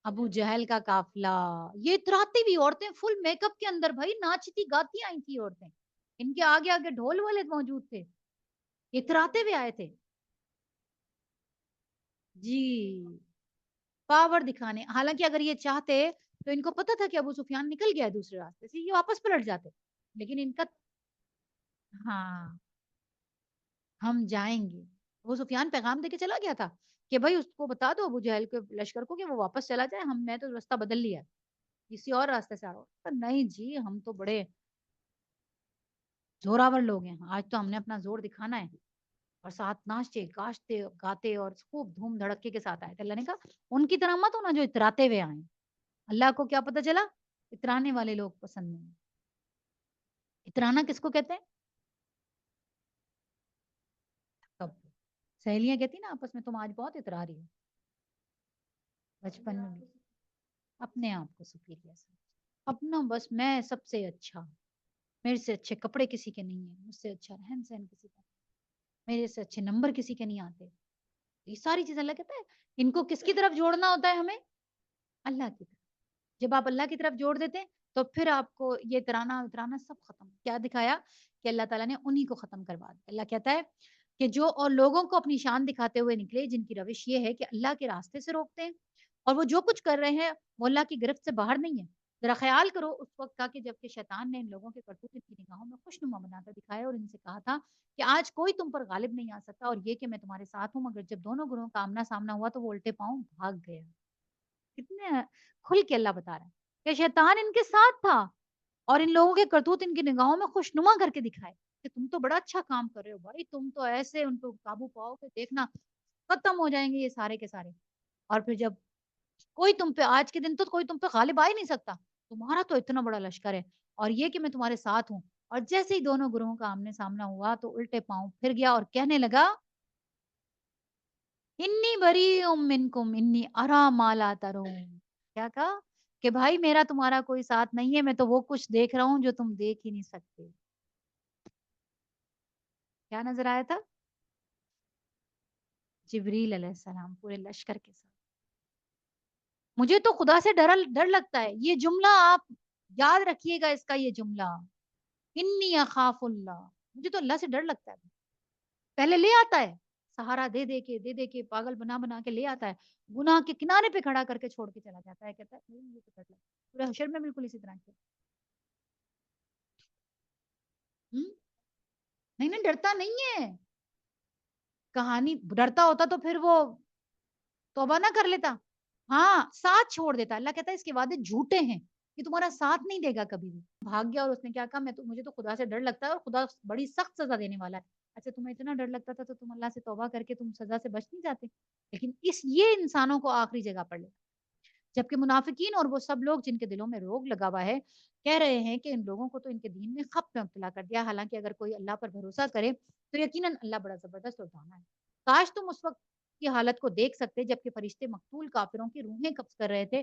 ابو جہل کا قافلہ، یہ اتراتی ہوئی عورتیں فل میک اپ کے اندر، بھائی ناچتی گاتی آئی تھی عورتیں، ان کے آگے آگے ڈھول والے موجود تھے، اتراتے ہوئے آئے تھے، جی پاور دکھانے، حالانکہ اگر یہ چاہتے تو ان کو پتا تھا کہ ابو سفیان نکل گیا ہے دوسرے راستے سے، یہ واپس پلٹ جاتے، لیکن ان کا ہاں ہم جائیں گے، ابو سفیان پیغام دے کے چلا گیا تھا کہ بھائی اس کو بتا دو ابو جہل کے لشکر کو کہ وہ واپس چلا جائے، میں تو راستہ بدل لیا کسی اور راستے سے آ رہا ہوں، پر نہیں جی ہم تو بڑے زوراور لوگ ہیں، آج تو ہم نے اپنا زور دکھانا ہے، اور ساتھ ناچتے گاشتے گاتے اور خوب دھوم دھڑکے کے ساتھ آئے تھے، اللہ نے کہا ان کی طرح مت ہونا جو اتراتے ہوئے آئے، اللہ کو کیا پتا چلا اترانے والے لوگ پسند نہیں، اترانا کس کو کہتے ہیں، کب سہیلیاں کہتی نا آپس میں تم آج بہت اترا رہی ہو، بچپن میں بھی اپنے آپ کو سپیریئر اپنا بس میں سب سے اچھا، میرے سے اچھے کپڑے کسی کے نہیں ہیں، مجھ سے اچھا رہن سہن کسی کا نہیں، میرے سے اچھے نمبر کسی کے نہیں آتے، یہ ساری چیزیں اللہ کہتا ہے ان کو کس کی طرف جوڑنا ہوتا ہے ہمیں، اللہ کی طرف، جب آپ اللہ کی طرف جوڑ دیتے ہیں تو پھر آپ کو یہ ترانا اترانا سب ختم، کیا دکھایا کہ اللہ تعالیٰ نے انہی کو ختم کروا دیا، اللہ کہتا ہے کہ جو اور لوگوں کو اپنی شان دکھاتے ہوئے نکلے جن کی روش یہ ہے کہ اللہ کے راستے سے روکتے ہیں اور وہ جو کچھ کر رہے ہیں وہ اللہ کی گرفت سے باہر نہیں ہے، ذرا خیال کرو اس وقت کا کہ جب کہ شیطان نے ان لوگوں کے کرتوت ان کی نگاہوں میں خوشنما بنا کر دکھایا اور ان سے کہا تھا کہ آج کوئی تم پر غالب نہیں آ سکتا اور یہ کہ میں تمہارے ساتھ ہوں، مگر جب دونوں گروہوں کا آمنا سامنا ہوا تو وہ الٹے پاؤں بھاگ گیا، کتنے کھل کے اللہ بتا رہا ہے کہ شیطان ان کے ساتھ تھا اور ان لوگوں کے کرتوت ان کی نگاہوں میں خوشنما کر کے دکھائے کہ تم تو بڑا اچھا کام کر رہے ہو بھائی، تم تو ایسے ان کو قابو پاؤ کہ دیکھنا ختم ہو جائیں گے یہ سارے کے سارے، اور پھر جب کوئی تم پہ آج کے دن تو کوئی تم پہ غالب آ ہی نہیں سکتا، تمہارا تو اتنا بڑا لشکر ہے، اور یہ کہ میں تمہارے ساتھ ہوں. اور جیسے ہی دونوں گروہوں کا آمنے سامنا ہوا تو الٹے پاؤں پھر گیا اور کہنے لگا انی بری منکم انی ارا مالا ترون. کیا کہا کہ بھائی میرا تمہارا کوئی ساتھ نہیں ہے، میں تو وہ کچھ دیکھ رہا ہوں جو تم دیکھ ہی نہیں سکتے. کیا نظر آیا تھا؟ جبریل علیہ السلام پورے لشکر کے ساتھ. مجھے تو خدا سے ڈر لگتا ہے. یہ جملہ آپ یاد رکھیے گا، اس کا یہ جملہ انی اخاف اللہ، مجھے تو اللہ سے ڈر لگتا ہے. پہلے لے آتا ہے سہارا دے دے کے پاگل بنا بنا کے لے آتا ہے، گناہ کے کنارے پہ کھڑا کر کے چھوڑ کے چلا جاتا ہے، کہتا ہے نہیں مجھے تو ڈر لگتا ہے. پورے حشر میں بالکل اسی طرح کیا. نہیں نہیں ڈرتا نہیں ہے. کہانی ڈرتا ہوتا تو پھر وہ توبہ نہ کر لیتا. ہاں ساتھ چھوڑ دیتا. اللہ کہتا ہے اس کے وعدے جھوٹے ہیں، یہ تمہارا ساتھ نہیں دے گا کبھی بھی. بھاگ گیا اور اس نے کیا کہا مجھے تو خدا سے ڈر لگتا ہے اور خدا بڑی سخت سزا دینے والا ہے. اچھا تمہیں اتنا ڈر لگتا تھا تو تم اللہ سے توبہ کر کے تم سزا سے بچ نہیں جاتے. لیکن یہ انسانوں کو آخری جگہ پر لے. جبکہ منافقین اور وہ سب لوگ جن کے دلوں میں روگ لگا ہوا ہے کہہ رہے ہیں کہ ان لوگوں کو تو ان کے دین میں خپ میں مبتلا کر دیا. حالانکہ اگر کوئی اللہ پر بھروسہ کرے تو یقیناً اللہ بڑا زبردست اور دانا ہے. کاش تم اس وقت کی حالت کو دیکھ سکتے جبکہ فرشتے مقتول کافروں کی روحیں قبض کر رہے تھے.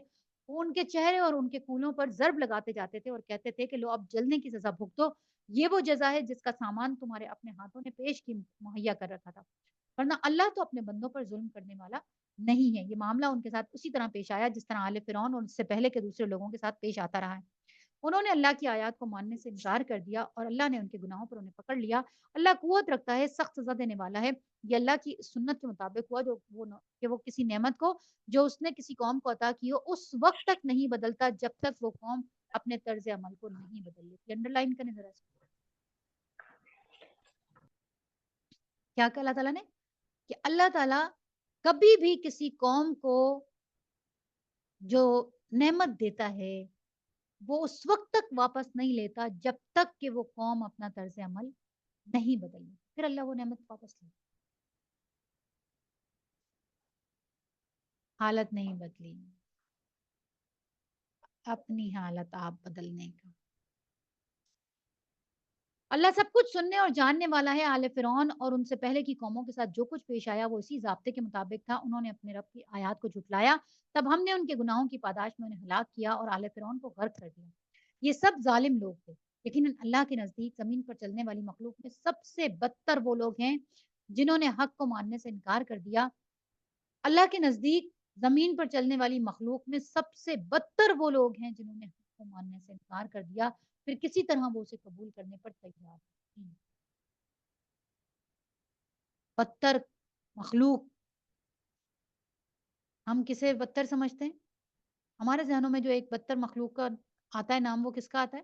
وہ ان کے چہرے اور ان کے کولوں پر ضرب لگاتے جاتے تھے اور کہتے تھے کہ لو اب جلنے کی سزا بھگتو، یہ وہ جزا ہے جس کا سامان تمہارے اپنے ہاتھوں نے پیش کی مہیا کر رکھا تھا. ورنہ اللہ تو اپنے بندوں پر ظلم کرنے والا نہیں ہے. یہ معاملہ ان کے ساتھ اسی طرح پیش آیا جس طرح آل فرعون اور اس سے پہلے کے دوسرے لوگوں کے ساتھ پیش آتا رہا ہے. انہوں نے اللہ کی آیات کو ماننے سے انکار کر دیا اور اللہ نے ان کے گناہوں پر انہیں پکڑ لیا. اللہ قوت رکھتا ہے، سخت سزا دینے والا ہے. یہ اللہ کی سنت کے مطابق ہوا کہ وہ کسی نعمت کو جو اس نے کسی قوم کو عطا کی ہو اس وقت تک نہیں بدلتا جب تک وہ قوم اپنے طرز عمل کو نہیں بدل لیتی. انڈر لائن کرنے ذرا سے. کیا کہا اللہ تعالیٰ نے کہ اللہ تعالیٰ کبھی بھی کسی قوم کو جو نعمت دیتا ہے وہ اس وقت تک واپس نہیں لیتا جب تک کہ وہ قوم اپنا طرز عمل نہیں بدل لے. پھر اللہ وہ نعمت واپس لے. حالت نہیں بدلی، اپنی حالت آپ بدلنے کا. اللہ سب کچھ سننے اور جاننے والا ہے. آل فرعون اور ان سے پہلے کی قوموں کے ساتھ جو کچھ پیش آیا وہ اسی ضابطے کے مطابق تھا. انہوں نے اپنے رب کی آیات کو جھٹلایا، تب ہم نے ان کے گناہوں کی پاداش میں انہیں ہلاک کیا اور آل فرعون کو غرق کر دیا. یہ سب ظالم لوگ تھے. لیکن اللہ کے نزدیک زمین پر چلنے والی مخلوق میں سب سے بدتر وہ لوگ ہیں جنہوں نے حق کو ماننے سے انکار کر دیا. اللہ کے نزدیک زمین پر چلنے والی مخلوق میں سب سے بدتر وہ لوگ ہیں جنہوں نے حق کو ماننے سے انکار کر دیا پھر کسی طرح وہ اسے قبول کرنے پر تیار ہیں. بدتر مخلوق ہم کسے بدتر سمجھتے ہیں؟ ہمارے ذہنوں میں جو ایک بدتر مخلوق کا آتا ہے نام وہ کس کا آتا ہے؟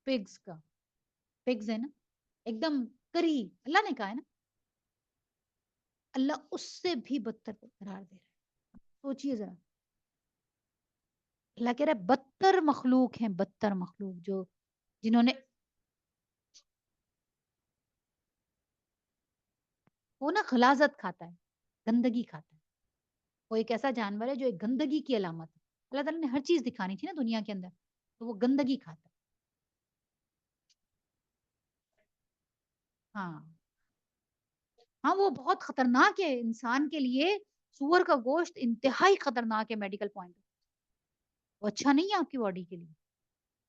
پگز کا. پگز ہے نا ایک دم کری. اللہ نے کہا ہے نا اللہ اس سے بھی بدتر قرار دے رہا ہے. سوچئے ذرا. اللہ کہہ رہا ہے بدتر مخلوق ہیں، بدتر مخلوق جو جنہوں نے وہ نا غلاظت کھاتا ہے، گندگی کھاتا ہے. وہ ایک ایسا جانور ہے جو ایک گندگی کی علامت ہے. اللہ تعالیٰ نے ہر چیز دکھانی تھی نا دنیا کے اندر تو وہ گندگی کھاتا ہے. ہاں ہاں وہ بہت خطرناک ہے انسان کے لیے. سور کا گوشت انتہائی خطرناک ہے میڈیکل پوائنٹ. وہ اچھا نہیں ہے آپ کی باڈی کے لیے،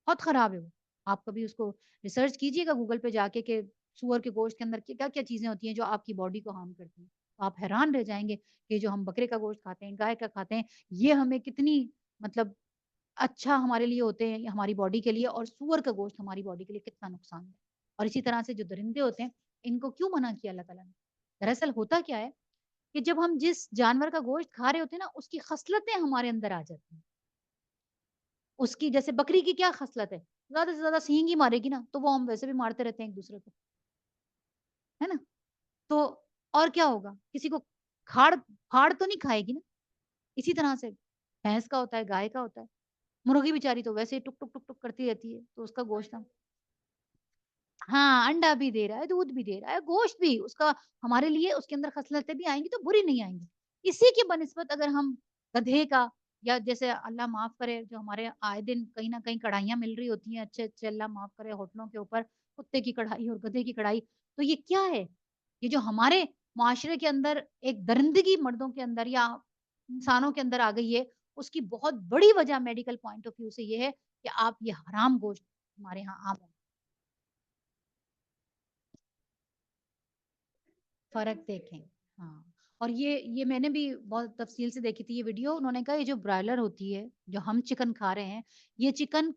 بہت خراب ہے وہ. آپ کبھی اس کو ریسرچ کیجئے گا گوگل پہ جا کے کہ سور کے گوشت کے اندر کیا کیا چیزیں ہوتی ہیں جو آپ کی باڈی کو ہارم کرتی ہیں. تو آپ حیران رہ جائیں گے کہ جو ہم بکرے کا گوشت کھاتے ہیں، گائے کا کھاتے ہیں، یہ ہمیں کتنی مطلب اچھا ہمارے لیے ہوتے ہیں ہماری باڈی کے لیے، اور سور کا گوشت ہماری باڈی کے لیے کتنا نقصان ہے. اور اسی طرح سے جو درندے ہوتے ہیں ان کو کیوں منع کیا اللہ تعالیٰ نے؟ دراصل ہوتا کیا ہے کہ جب ہم جس جانور کا گوشت کھا رہے ہوتے ہیں نا اس کی خصلتیں ہمارے اندر آ جاتی ہیں. اس کی جیسے بکری کی کیا خصلت ہے، زیادہ سے زیادہ سینگ ہی مارے گی نا تو وہ ہم ویسے بھی مارتے رہتے ہیں ایک دوسرے کو، ہے نا. تو اور کیا ہوگا، کسی کو کھاڑ پھاڑ تو نہیں کھائے گی نا. اسی طرح سے بھینس کا ہوتا ہے، گائے کا ہوتا ہے. مرغی بیچاری تو ویسے ہی ٹک ٹک ٹک ٹک کرتی رہتی ہے تو اس کا گوشت ہاں انڈا بھی دے رہا ہے، دودھ بھی دے رہا ہے، گوشت بھی اس کا ہمارے لیے اس کے اندر خصلتیں بھی آئیں گی تو بری نہیں آئیں گی. اسی کی بنسبت اگر ہم گدھے کا یا جیسے اللہ معاف کرے جو ہمارے آئے دن کہیں نہ کہیں کڑھائیاں مل رہی ہوتی ہیں اچھے اچھے اللہ معاف کرے ہوٹلوں کے اوپر کتے کی کڑھائی اور گدھے کی کڑھائی، تو یہ کیا ہے؟ یہ جو ہمارے معاشرے کے اندر ایک درندگی مردوں کے اندر یا انسانوں کے اندر آ گئی ہے، اس کی بہت بڑی وجہ میڈیکل پوائنٹ آف ویو سے یہ ہے کہ آپ یہ حرام گوشت ہمارے ہاں عام ہو. فرق دیکھیں. ہاں اور یہ میں نے بھی بہت تفصیل سے دیکھی تھی یہ ویڈیو. انہوں نے کہا یہ جو برائلر ہوتی ہے جو ہم چکن کھا رہے ہیں یہ چکن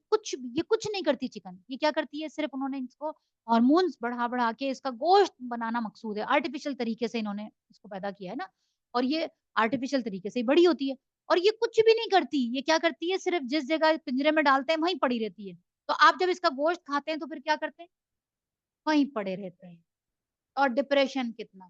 یہ کچھ نہیں کرتی. چکن یہ کیا کرتی ہے؟ صرف انہوں نے اس کو ہارمونز بڑھا بڑھا کے اس کا گوشت بنانا مقصود ہے. آرٹیفیشل طریقے سے انہوں نے اس کو پیدا کیا ہے نا, اور یہ آرٹیفیشل طریقے سے ہی بڑی ہوتی ہے. اور یہ کچھ بھی نہیں کرتی. یہ کیا کرتی ہے؟ صرف جس جگہ پنجرے میں ڈالتے ہیں وہیں پڑی رہتی ہے. تو آپ جب اس کا گوشت کھاتے ہیں تو پھر کیا کرتے ہیں؟ وہیں پڑے رہتے ہیں. اور ڈپریشن کتنا,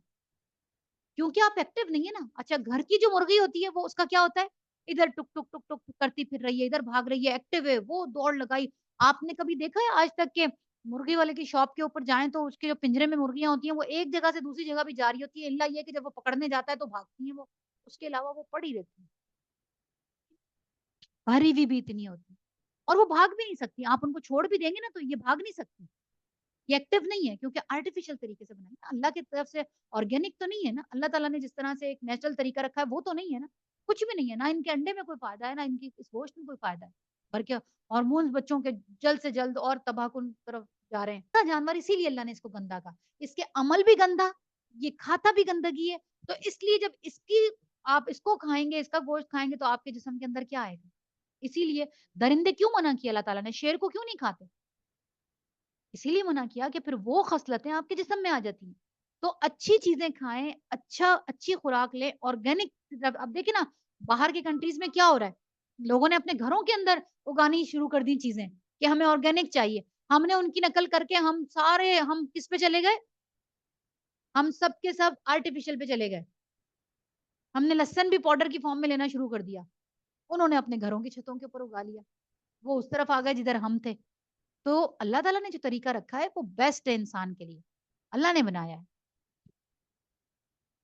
کیونکہ آپ ایکٹیو نہیں ہے نا. اچھا گھر کی جو مرغی ہوتی ہے وہ اس کا کیا ہوتا ہے؟ ادھر ٹک ٹک ٹک ٹک کرتی پھر رہی ہے, ادھر بھاگ رہی ہے, ایکٹیو ہے, وہ دوڑ لگائی. آپ نے کبھی دیکھا ہے آج تک کہ مرغی والے کی شاپ کے اوپر جائیں تو اس کے جو پنجرے میں مرغیاں ہوتی ہیں وہ ایک جگہ سے دوسری جگہ بھی جاری ہوتی ہے, اللہ یہ کہ جب وہ پکڑنے جاتا ہے تو بھاگتی ہیں وہ, اس کے علاوہ وہ پڑی رہتی ہیں. بھری ہوئی بھی اتنی ہوتی ہے اور وہ بھاگ بھی نہیں سکتی. آپ ان کو چھوڑ بھی دیں گے نا تو یہ بھاگ نہیں سکتی. یہ ایکٹیو نہیں ہے کیونکہ آرٹیفیشل طریقے سے بنائی ہے اللہ کی طرف سے. آرگینک تو نہیں ہے نا, اللہ تعالیٰ نے جس طرح سے ایک نیچرل طریقہ رکھا ہے وہ تو نہیں ہے نا. کچھ بھی نہیں ہے, نہ ان کے انڈے میں کوئی فائدہ ہے نہ ان کی اس گوشت میں کوئی فائدہ ہے, بلکہ ہارمونز بچوں کے جلد سے جلد اور تباہ کن طرف جا رہے ہیں. جانور اسی لیے اللہ نے اس کو گندا کہا. اس کے عمل بھی گندا, یہ کھاتا بھی گندگی ہے. تو اس لیے جب اس کی آپ اس کو کھائیں گے, اس کا گوشت کھائیں گے تو آپ کے جسم کے اندر کیا آئے گا؟ اسی لیے درندے کیوں منع کیا اللہ تعالیٰ نے؟ شیر کو کیوں نہیں کھاتے؟ اسی لیے منع کیا کہ پھر وہ خصلتیں آپ کے جسم میں آ جاتی ہیں. تو اچھی چیزیں کھائیں, اچھی خوراک لیں, آرگینک. اب دیکھیں نا باہر کی کنٹریز میں کیا ہو رہا ہے, لوگوں نے اپنے گھروں کے اندر اگانی شروع کر دی چیزیں کہ ہمیں آرگینک چاہیے. ہم نے ان کی نقل کر کے ہم کس پہ چلے گئے؟ ہم سب کے سب آرٹیفیشل پہ چلے گئے. ہم نے لہسن بھی پاؤڈر کی فارم میں لینا شروع کر دیا. انہوں نے اپنے گھروں کی چھتوں کے اوپر اگا لیا, وہ اس طرف آ گئے جدھر ہم تھے. تو اللہ تعالیٰ نے جو طریقہ رکھا ہے وہ بیسٹ ہے انسان کے لیے, اللہ نے بنایا ہے.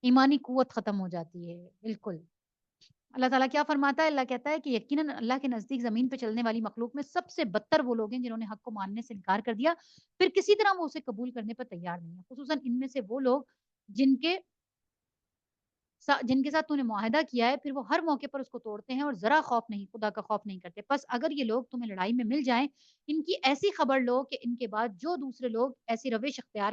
ایمانی قوت ختم ہو جاتی ہے. بالکل. اللہ تعالیٰ کیا فرماتا ہے؟ اللہ کہتا ہے کہ یقیناً اللہ کے نزدیک زمین پہ چلنے والی مخلوق میں سب سے بدتر وہ لوگ ہیں جنہوں نے حق کو ماننے سے انکار کر دیا پھر کسی طرح وہ اسے قبول کرنے پر تیار نہیں ہے. خصوصاً ان میں سے وہ لوگ جن کے جن کے ساتھ تو نے معاہدہ کیا ہے پھر وہ ہر موقع پر اس کو توڑتے ہیں اور ذرا خوف نہیں, خدا کا خوف نہیں کرتے. پس اگر یہ لوگ تمہیں لڑائی میں مل جائیں ان کی ایسی خبر لو کہ ان کے بعد جو دوسرے لوگ ایسی روش اختیار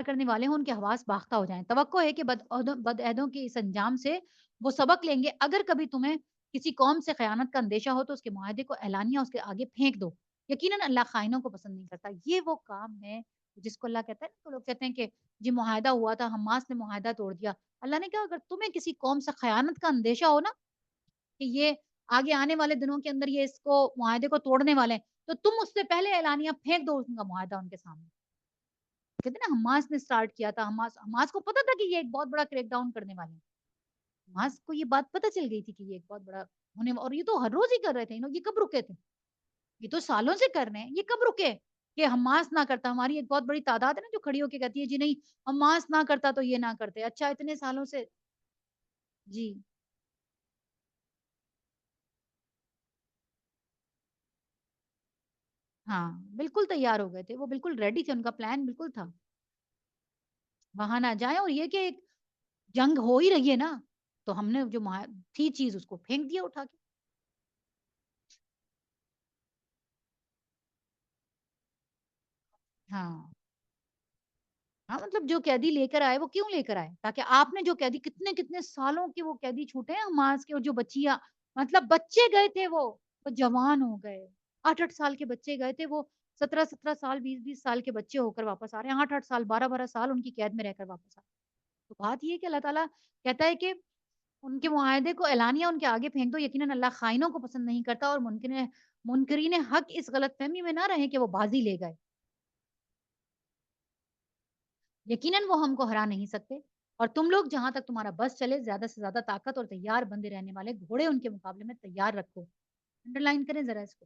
کرنے والے ہوں ان کے حواس باختہ ہو جائیں. توقع ہے کہ بدعہدوں کے اس انجام سے وہ سبق لیں گے. اگر کبھی تمہیں کسی قوم سے خیانت کا اندیشہ ہو تو اس کے معاہدے کو اعلانیہ اس کے آگے پھینک دو. یقیناً اللہ خائنوں کو پسند نہیں کرتا. یہ وہ کام ہے جس کو اللہ کہتا ہے نا, تو لوگ کہتے ہیں کہ جی معاہدہ ہوا تھا, حماس نے معاہدہ توڑ دیا. اللہ نے کہا اگر تمہیں کسی قوم سے خیانت کا اندیشہ ہو نا کہ یہ آگے آنے والے دنوں کے اندر یہ اس کو معاہدے کو توڑنے والے ہیں تو تم اس سے پہلے اعلانیہ پھینک دو ان کا معاہدہ ان کے سامنے. کہتے ہیں نا حماس نے سٹارٹ کیا تھا. حماس کو پتا تھا کہ یہ ایک بہت بڑا کریک ڈاؤن کرنے والے ہیں. حماس کو یہ بات پتا چل گئی تھی کہ یہ ایک بہت بڑا ہونے اور یہ تو ہر روز ہی کر رہے تھے. یہ کب رکے تھے؟ یہ تو سالوں سے کر رہے ہیں. یہ کب رکے کہ حماس نہ کرتا؟ ہماری ایک بہت بڑی تعداد ہے نا جو کھڑی ہو کے کہتی ہے جی نہیں حماس نہ کرتا تو یہ نہ کرتے. اچھا اتنے سالوں سے. جی ہاں بالکل تیار ہو گئے تھے, وہ بالکل ریڈی تھے, ان کا پلان بالکل تھا وہاں نہ جائیں. اور یہ کہ ایک جنگ ہو ہی رہی ہے نا تو ہم نے جو تھی چیز اس کو پھینک دیا اٹھا کے. ہاں ہاں مطلب جو قیدی لے کر آئے وہ کیوں لے کر آئے؟ تاکہ آپ نے جو قیدی کتنے کتنے سالوں کے وہ قیدی چھوٹے ہیں حماس کے, اور جو بچیاں مطلب بچے گئے تھے وہ جوان ہو گئے. 8 8 سال کے بچے گئے تھے, وہ 17 17 سال 20 20 سال کے بچے ہو کر واپس آ رہے ہیں. 8 8 سال 12 12 سال ان کی قید میں رہ کر واپس آ رہے ہیں. تو بات یہ ہے کہ اللہ تعالیٰ کہتا ہے کہ ان کے معاہدے کو اعلانیہ ان کے آگے پھینک دو. یقیناً اللہ خائنوں کو پسند نہیں کرتا, اور منکرین حق اس غلط فہمی میں نہ رہے کہ وہ بازی لے گئے. یقیناً وہ ہم کو ہرا نہیں سکتے. اور تم لوگ جہاں تک تمہارا بس چلے زیادہ سے زیادہ طاقت اور تیار بندے رہنے والے گھوڑے ان کے مقابلے میں تیار رکھو. انڈر لائن کریں ذرا اس کو.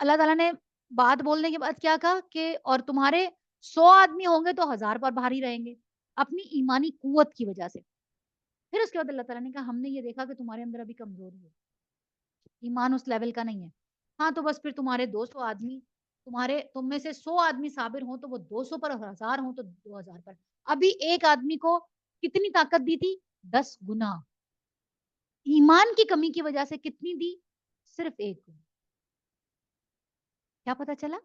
اللہ تعالیٰ نے بات بولنے کے بعد کیا کہا کہ اور تمہارے 100 آدمی ہوں گے تو 1000 پر بھاری رہیں گے اپنی ایمانی قوت کی وجہ سے. پھر اس کے بعد اللہ تعالیٰ نے کہا ہم نے یہ دیکھا کہ تمہارے اندر ابھی کمزوری ہے, ایمان اس لیول کا نہیں ہے. ہاں تو بس پھر تمہارے 200 آدمی, تم میں سے 100 آدمی صابر ہوں تو وہ 200 پر, 1000 ہوں تو 2000 پر. ابھی ایک آدمی کو کتنی طاقت دی تھی؟ 10 گنا. ایمان کی کمی کی وجہ سے کتنی دی؟ صرف 1 گنا. کیا پتا چلا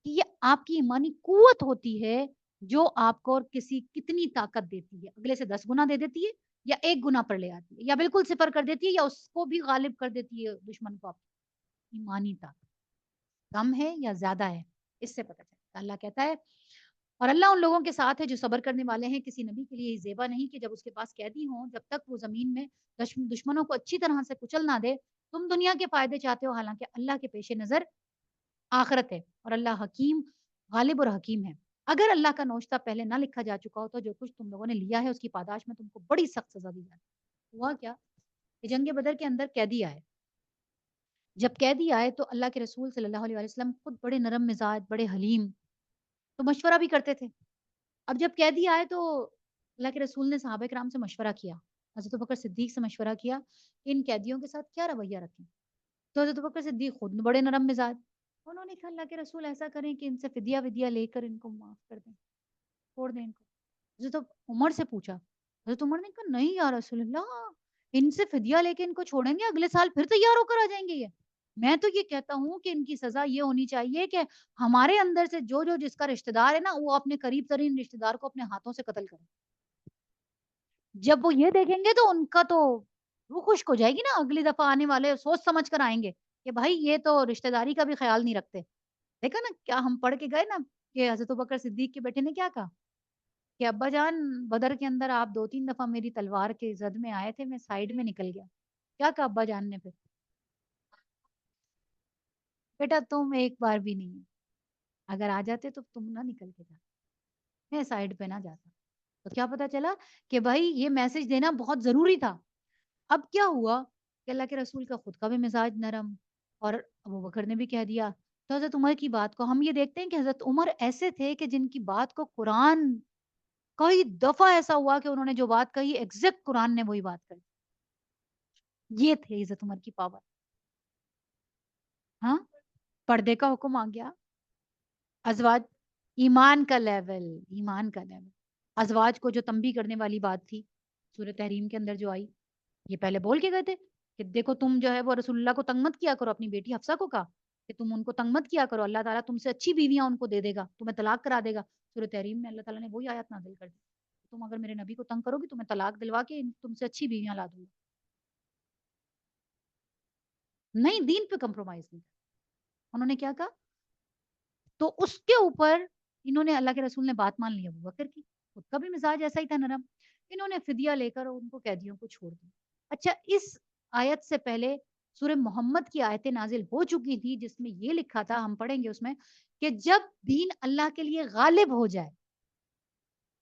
کہ یہ آپ کی ایمانی قوت ہوتی ہے جو آپ کو اور کسی کتنی طاقت دیتی ہے. اگلے سے 10 گنا دے دیتی ہے, یا 1 گنا پر لے آتی ہے, یا بالکل صفر کر دیتی ہے, یا اس کو بھی غالب کر دیتی ہے دشمن کو. آپ کی ایمانی طاقت کم ہے یا زیادہ ہے, اس سے پتہ چلتا. اللہ کہتا ہے اور اللہ ان لوگوں کے ساتھ ہے جو صبر کرنے والے ہیں. کسی نبی کے لیے زیبا نہیں کہ جب اس کے پاس قیدی ہوں, جب تک وہ زمین میں دشمنوں کو اچھی طرح سے کچل نہ دے. تم دنیا کے فائدے چاہتے ہو, حالانکہ اللہ کے پیش نظر آخرت ہے, اور اللہ حکیم, غالب اور حکیم ہے. اگر اللہ کا نوشتہ پہلے نہ لکھا جا چکا ہو تو جو کچھ تم لوگوں نے لیا ہے اس کی پاداش میں تم کو بڑی سخت سزا دی جائے. ہوا کیا کہ جنگ بدر کے اندر قیدی آئے. جب قیدی آئے تو اللہ کے رسول صلی اللہ علیہ وسلم خود بڑے نرم مزاج, بڑے حلیم, تو مشورہ بھی کرتے تھے. اب جب قیدی آئے تو اللہ کے رسول نے صحابہ کرام سے مشورہ کیا, حضرت بکر صدیق سے مشورہ کیا کہ ان قیدیوں کے ساتھ کیا رویہ رکھیں. تو حضرت بکر صدیق خود بڑے نرم مزاج, انہوں نے کہا اللہ کے رسول ایسا کریں کہ ان سے فدیہ ودیہ لے کر ان کو معاف کر دیں, چھوڑ دیں ان کو. حضرت عمر سے پوچھا, حضرت عمر نے کہا نہیں یا رسول اللہ, ان سے فدیہ لے کے ان کو چھوڑیں گے, اگلے سال پھر تیار ہو کر آ جائیں گے یہ. میں تو یہ کہتا ہوں کہ ان کی سزا یہ ہونی چاہیے کہ ہمارے اندر سے جو جو جس کا رشتہ دار ہے نا, وہ اپنے قریب ترین رشتہ دار کو اپنے ہاتھوں سے قتل کرے. جب وہ یہ دیکھیں گے تو ان کا تو روح خشک ہو جائے گی نا. اگلی دفعہ آنے والے سوچ سمجھ کر آئیں گے کہ بھائی یہ تو رشتہ داری کا بھی خیال نہیں رکھتے. دیکھا نا کیا ہم پڑھ کے گئے نا کہ حضرت بکر صدیق کے بیٹے نے کیا کہا کہ ابا جان بدر کے اندر آپ 2-3 دفعہ میری تلوار کے زد میں آئے تھے, میں سائڈ میں نکل گیا. کیا کہا ابا جان نے پھر؟ بیٹا تم ایک بار بھی نہیں, اگر آ جاتے تو تم نہ نکل کے جاتے, میں سائڈ پہ نہ جاتا. تو کیا پتا چلا کہ بھائی یہ میسج دینا بہت ضروری تھا. اب کیا ہوا کہ اللہ کے رسول کا خود کا بھی مزاج نرم, اور ابو بکر نے بھی کہہ دیا. تو حضرت عمر کی بات کو ہم یہ دیکھتے ہیں کہ حضرت عمر ایسے تھے کہ جن کی بات کو قرآن کئی دفعہ ایسا ہوا کہ انہوں نے جو بات کہی ایگزیکٹ قرآن نے وہی بات کہی. یہ تھے عزت عمر کی پاور. ہاں, پردے کا حکم آ گیا. ازواج, ایمان کا لیول, ایمان کا لیول. ازواج کو جو تنبیہ کرنے والی بات تھی سورہ تحریم کے اندر جو آئی, یہ پہلے بول کے گئے تھے کہ دیکھو تم جو ہے وہ رسول اللہ کو تنگ مت کیا کرو. اپنی بیٹی حفصہ کو کہا کہ تم ان کو تنگ مت کیا کرو, اللہ تعالیٰ تم سے اچھی بیویاں ان کو دے دے گا, تمہیں طلاق کرا دے گا. سورہ تحریم میں اللہ تعالیٰ نے وہی آیت نازل کر دی, تم اگر میرے نبی کو تنگ کرو گی تمہیں طلاق دلوا کے تم سے اچھی بیویاں لا دوں گا. نہیں, دین پہ کمپرومائز نہیں. انہوں نے کیا کہا, تو اس کے اوپر انہوں نے, اللہ کے رسول نے بات مان لی ابو بکر کی, خود کا بھی مزاج ایسا ہی تھا نرم. انہوں نے فدیہ لے کر ان کو قیدیوں کو چھوڑ دیا. اچھا, اس آیت سے پہلے سورہ محمد کی آیتیں نازل ہو چکی تھی جس میں یہ لکھا تھا, ہم پڑھیں گے اس میں, کہ جب دین اللہ کے لیے غالب ہو جائے,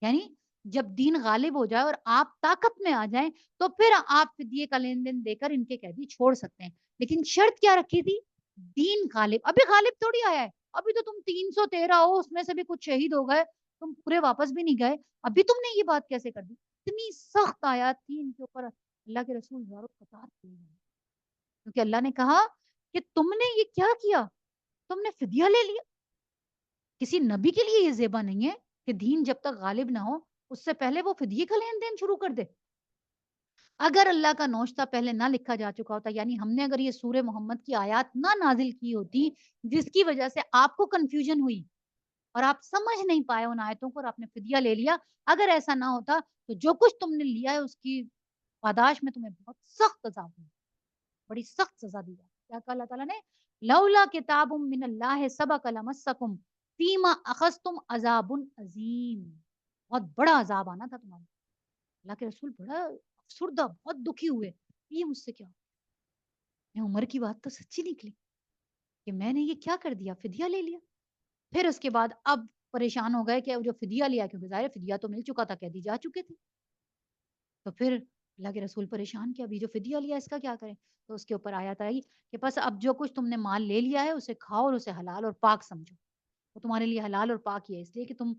یعنی جب دین غالب ہو جائے اور آپ طاقت میں آ جائیں تو پھر آپ فدیے کا لین دین دے کر ان کے قیدی چھوڑ سکتے ہیں. لیکن شرط کیا رکھی تھی؟ دین غالب. ابھی غالب تھوڑی آیا ہے, ابھی تو تم 313 ہو, اس میں سے بھی کچھ شہید ہو گئے, تم پورے واپس بھی نہیں گئے, ابھی تم نے یہ بات کیسے کر دی؟ اتنی سخت آیات تھی ان کے اوپر. اللہ کے رسول زاروں قطار تھے, کیونکہ اللہ نے کہا کہ تم نے یہ کیا کیا, تم نے فدیہ لے لیا. کسی نبی کے لیے یہ زیبا نہیں ہے کہ دین جب تک غالب نہ ہو اس سے پہلے وہ فدیے کا لین دین شروع کر دے. اگر اللہ کا نوشتہ پہلے نہ لکھا جا چکا ہوتا, یعنی ہم نے اگر یہ سورہ محمد کی آیات نہ نازل کی ہوتی جس کی وجہ سے آپ کو کنفیوژن ہوئی اور آپ سمجھ نہیں پائے ان آیتوں کو اور آپ نے فدیہ لے لیا, اگر ایسا نہ ہوتا تو جو کچھ تم نے لیا ہے اس کی پاداش میں تمہیں بہت سخت عذاب ہوئی, بڑی سخت سزا دی جائے. کیا کہا اللہ تعالیٰ نے؟ لولا کتاب من اللہ سبق لمسکم فیما اخذتم عذاب عظیم. بہت بڑا عذاب آنا تھا تمہارے. اللہ کے رسول بڑا افسردہ, بہت دکھی ہوئے, یہ مجھ سے کیا, میں عمر کی بات تو سچی نکلی کہ میں نے یہ کیا کر دیا, فدیہ لے لیا. پھر اس کے بعد اب پریشان ہو گئے کہ جو فدیہ لیا, کیونکہ ظاہر فدیہ تو مل چکا تھا, قیدی جا چکے تھے, تو پھر اللہ کے رسول پریشان کہ ابھی جو فدیہ لیا اس کا کیا کریں؟ تو اس کے اوپر آیت آئی کہ بس اب جو کچھ تم نے مال لے لیا ہے اسے کھاؤ اور اسے حلال اور پاک سمجھو. وہ تمہارے لیے حلال اور پاک ہی ہے اس لیے کہ تم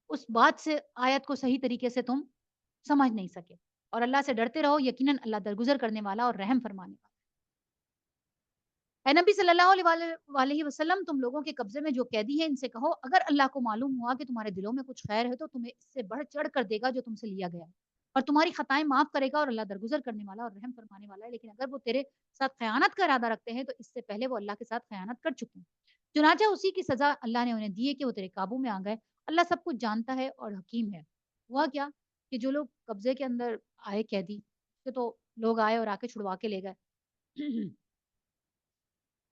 اس بات سے آیت کو صحیح طریقے سے تم سمجھ نہیں سکے. اور اللہ سے ڈرتے رہو، یقیناً اللہ درگزر کرنے والا اور رحم فرمانے والا. اے نبی صلی اللہ علیہ وآلہ وسلم، تم لوگوں کے قبضے میں جو قیدی ہیں ان سے کہو اگر اللہ کو معلوم ہوا کہ تمہارے دلوں میں کچھ خیر ہے تو تمہیں اس سے بڑھ چڑھ کر دے گا جو تم سے لیا گیا ہے، اور تمہاری خطائیں معاف کرے گا، اور اللہ درگزر کرنے والا اور رحم فرمانے والا ہے. لیکن اگر وہ تیرے ساتھ خیانت کا ارادہ رکھتے ہیں تو اس سے پہلے وہ اللہ کے ساتھ خیانت کر چکے ہیں. چنانچہ اسی کی سزا اللہ نے انہیں دی ہے کہ وہ تیرے قابو میں آ گئے. اللہ سب کچھ جانتا ہے اور حکیم ہے. ہوا کیا کہ جو لوگ قبضے کے اندر آئے قیدی، کہ تو لوگ آئے اور آ کے چھڑوا کے لے گئے.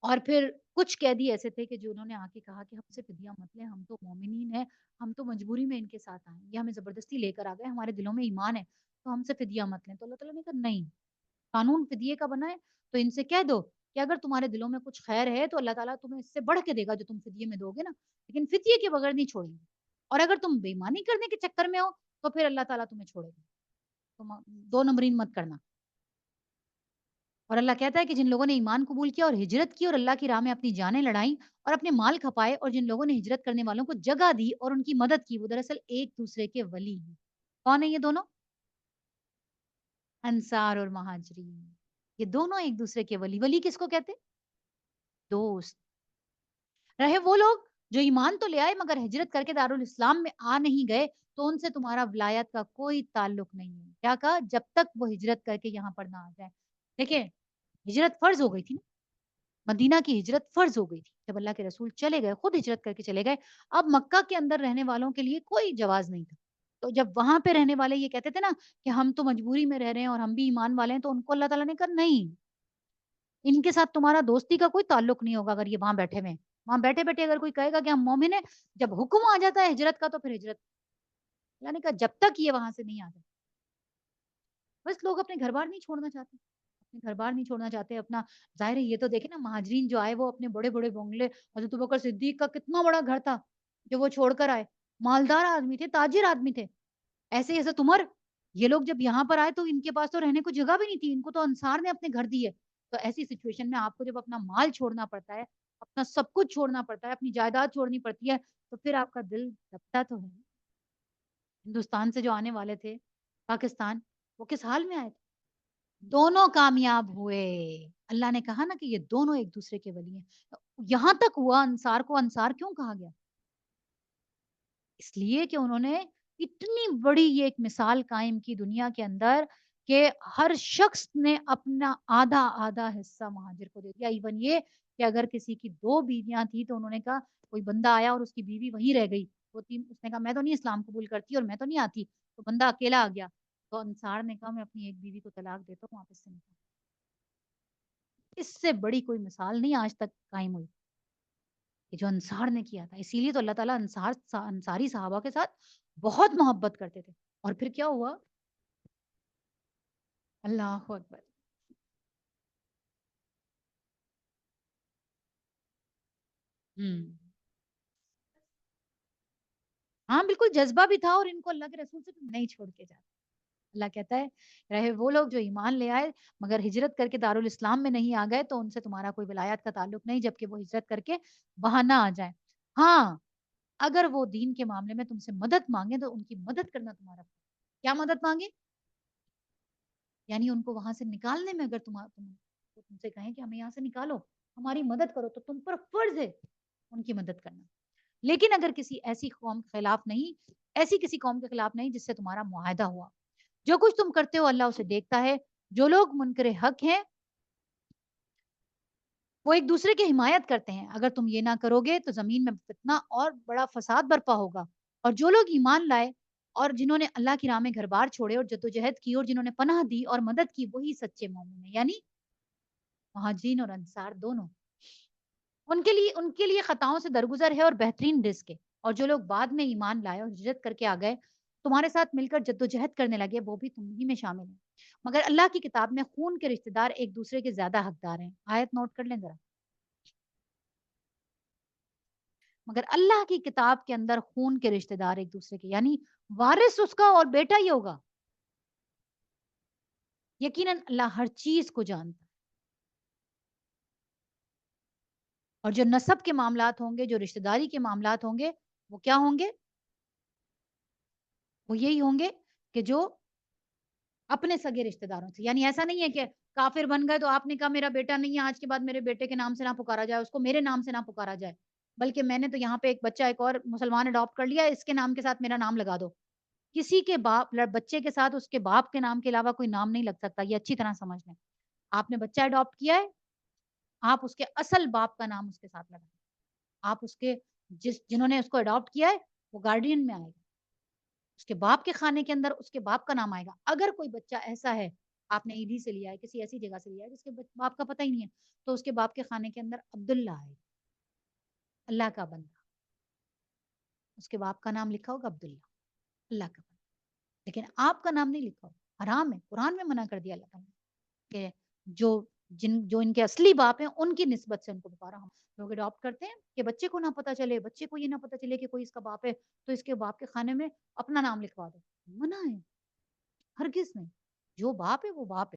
اور پھر کچھ قیدی ایسے تھے کہ جو انہوں نے آ کے کہا کہ ہم سے فدیہ مت لیں، ہم تو مومنین ہیں، ہم تو مجبوری میں ان کے ساتھ آئے ہیں، یہ ہمیں زبردستی لے کر آ گئے، ہمارے دلوں میں ایمان ہے، تو ہم سے فدیہ مت لیں. تو اللہ تعالیٰ نے کہا نہیں، قانون فدیے کا بنا ہے، تو ان سے کہہ دو کہ اگر تمہارے دلوں میں کچھ خیر ہے تو اللہ تعالیٰ تمہیں اس سے بڑھ کے دے گا جو تم فدیے میں دو گے نا، لیکن فدیے کے بغیر نہیں چھوڑیں گے. اور اگر تم بےایمانی کرنے کے چکر میں ہو تو پھر اللہ تعالیٰ تمہیں چھوڑے گا. تم دو نمبرین مت کرنا. اور اللہ کہتا ہے کہ جن لوگوں نے ایمان قبول کیا اور ہجرت کی اور اللہ کی راہ میں اپنی جانیں لڑائیں اور اپنے مال کھپائے، اور جن لوگوں نے ہجرت کرنے والوں کو جگہ دی اور ان کی مدد کی، وہ دراصل ایک دوسرے کے ولی ہیں. کون ہے یہ دونوں؟ انصار اور مہاجرین. یہ دونوں ایک دوسرے کے ولی. ولی کس کو کہتے؟ دوست. رہے وہ لوگ جو ایمان تو لے آئے مگر ہجرت کر کے دارالاسلام میں آ نہیں گئے تو ان سے تمہارا ولایت کا کوئی تعلق نہیں ہے. کیا کہا؟ جب تک وہ ہجرت کر کے یہاں پر نہ آ جائے. دیکھیں، ہجرت فرض ہو گئی تھی نا، مدینہ کی ہجرت فرض ہو گئی تھی جب اللہ کے رسول چلے گئے، خود ہجرت کر کے چلے گئے. اب مکہ کے اندر رہنے والوں کے لیے کوئی جواز نہیں تھا. تو جب وہاں پہ رہنے والے یہ کہتے تھے نا کہ ہم تو مجبوری میں رہ رہے ہیں اور ہم بھی ایمان والے ہیں، تو ان کو اللہ تعالیٰ نے کہا نہیں، ان کے ساتھ تمہارا دوستی کا کوئی تعلق نہیں ہوگا. اگر یہ وہاں بیٹھے ہوئے ہیں، وہاں بیٹھے بیٹھے اگر کوئی کہے گا کہ ہم مومن ہیں، جب حکم آ جاتا ہے ہجرت کا تو پھر ہجرت. اللہ نے کہا جب تک یہ وہاں سے نہیں آ جائے. بس لوگ اپنے گھر بار نہیں چھوڑنا چاہتے، اپنے گھر بار نہیں چھوڑنا چاہتے اپنا. ظاہر ہے یہ تو دیکھیں نا، مہاجرین جو آئے وہ اپنے بڑے بڑے بنگلے، حضرت بکر صدیق کا کتنا بڑا گھر تھا جو وہ چھوڑ کر آئے. مالدار آدمی تھے، تاجر آدمی تھے. ایسے ہی حضرت عمر، یہ لوگ جب یہاں پر آئے تو ان کے پاس تو رہنے کو جگہ بھی نہیں تھی، ان کو تو انصار نے اپنے گھر دی ہے. تو ایسی سچویشن میں آپ کو جب اپنا مال چھوڑنا پڑتا ہے، اپنا سب کچھ چھوڑنا پڑتا ہے، اپنی جائیداد چھوڑنی پڑتی ہے، تو پھر آپ کا دل دبتا تو ہے. ہندوستان سے جو آنے والے تھے پاکستان، وہ کس حال میں آئے تھے؟ دونوں کامیاب ہوئے. اللہ نے کہا نا کہ یہ دونوں ایک دوسرے کے ولی ہیں. یہاں تک ہوا انصار کو انصار کیوں کہا گیا؟ اس لیے کہ انہوں نے اتنی بڑی یہ ایک مثال قائم کی دنیا کے اندر کہ ہر شخص نے اپنا آدھا آدھا حصہ مہاجر کو دے دیا. ایون یہ کہ اگر کسی کی دو بیویاں تھی تو انہوں نے کہا، کوئی بندہ آیا اور اس کی بیوی وہیں رہ گئی، وہ تین، اس نے کہا میں تو نہیں اسلام قبول کرتی اور میں تو نہیں آتی، تو بندہ اکیلا آ گیا. تو انصار نے کہا میں اپنی ایک بیوی کو طلاق دیتا ہوں، واپس سے نکال. اس سے بڑی کوئی مثال نہیں آج تک قائم ہوئی کہ جو انصار نے کیا تھا. اسی لیے تو اللہ تعالیٰ انصاری صحابہ کے ساتھ بہت محبت کرتے تھے. اور پھر کیا ہوا؟ اللہ اکبر. ہوں. ہاں بالکل جذبہ بھی تھا، اور ان کو اللہ کے رسول سے نہیں چھوڑ کے جاتا. اللہ کہتا ہے رہے وہ لوگ جو ایمان لے آئے مگر ہجرت کر کے دارالاسلام میں نہیں آ گئے تو ان سے تمہارا کوئی ولایت کا تعلق نہیں جبکہ وہ ہجرت کر کے وہاں نہ آ جائیں. ہاں، اگر وہ دین کے معاملے میں تم سے مدد مانگے تو ان کی مدد کرنا تمہارا فرض. کیا مدد مانگے؟ یعنی ان کو وہاں سے نکالنے میں، اگر تم سے کہیں کہ ہمیں یہاں سے نکالو، ہماری مدد کرو، تو تم پر فرض ہے ان کی مدد کرنا. لیکن اگر کسی ایسی قوم کے خلاف نہیں، ایسی کسی قوم کے خلاف نہیں جس سے تمہارا معاہدہ ہوا. جو کچھ تم کرتے ہو اللہ اسے دیکھتا ہے. جو لوگ منکر حق ہیں وہ ایک دوسرے کی حمایت کرتے ہیں. اگر تم یہ نہ کرو گے تو زمین میں فتنہ اور بڑا فساد برپا ہوگا. اور جو لوگ ایمان لائے اور جنہوں نے اللہ کی راہ میں گھر بار چھوڑے اور جدوجہد کی اور جنہوں نے پناہ دی اور مدد کی، وہی سچے مومن ہیں. یعنی مہاجرین اور انصار دونوں. ان کے لیے خطاؤں سے درگزر ہے اور بہترین رزق ہے. اور جو لوگ بعد میں ایمان لائے اور ہجرت کر کے آ گئے، تمہارے ساتھ مل کر جدوجہد کرنے لگے، وہ بھی تم ہی میں شامل ہیں. مگر اللہ کی کتاب میں خون کے رشتہ دار ایک دوسرے کے زیادہ حقدار ہیں. آیت نوٹ کر لیں ذرا. مگر اللہ کی کتاب کے اندر خون کے رشتہ دار ایک دوسرے کے، یعنی وارث اس کا اور بیٹا ہی ہوگا. یقیناً اللہ ہر چیز کو جانتا ہے، اور جو نسب کے معاملات ہوں گے، جو رشتہ داری کے معاملات ہوں گے، وہ کیا ہوں گے؟ وہ یہی ہوں گے کہ جو اپنے سگے رشتہ داروں سے، یعنی ایسا نہیں ہے کہ کافر بن گئے تو آپ نے کہا میرا بیٹا نہیں ہے، آج کے بعد میرے بیٹے کے نام سے نہ پکارا جائے، اس کو میرے نام سے نہ پکارا جائے، بلکہ میں نے تو یہاں پہ ایک بچہ ایک اور مسلمان اڈاپٹ کر لیا ہے، اس کے نام کے ساتھ میرا نام لگا دو۔ کسی کے باپ بچے کے ساتھ اس کے باپ کے نام کے علاوہ کوئی نام نہیں لگ سکتا، یہ اچھی طرح سمجھ لیں۔ آپ نے بچہ اڈاپٹ کیا ہے، آپ اس کے اصل باپ کا نام اس کے ساتھ لگائیں۔ آپ اس کے جنہوں نے اس کو اڈاپٹ کیا ہے وہ گارڈین میں آئے گا، اس کے باپ کے خانے کے اندر اس کے باپ کا نام آئے گا۔ اگر کوئی بچہ ایسا ہے، آپ نے ایڈی سے لیا ہے، کسی ایسی جگہ سے لیا ہے جس کے باپ کا پتہ ہی نہیں ہے، تو اس کے باپ کے خانے کے اندر عبداللہ آئے گا، اللہ کا بندہ، اس کے باپ کا نام لکھا ہوگا عبداللہ، اللہ کا بندہ، لیکن آپ کا نام نہیں لکھا ہوگا۔ حرام ہے، قرآن میں منع کر دیا اللہ تعالیٰ نے کہ جو ان کے اصلی باپ ہیں ان کی نسبت سے ان کو پکارا۔ ہم لوگ اڈاپٹ کرتے ہیں کہ بچے کو نہ پتا چلے، بچے کو یہ نہ پتا چلے کہ کوئی اس کا باپ ہے، تو اس کے باپ کے خانے میں اپنا نام لکھوا دو، منع ہے، ہرگز نہیں۔ جو باپ ہے وہ باپ ہے۔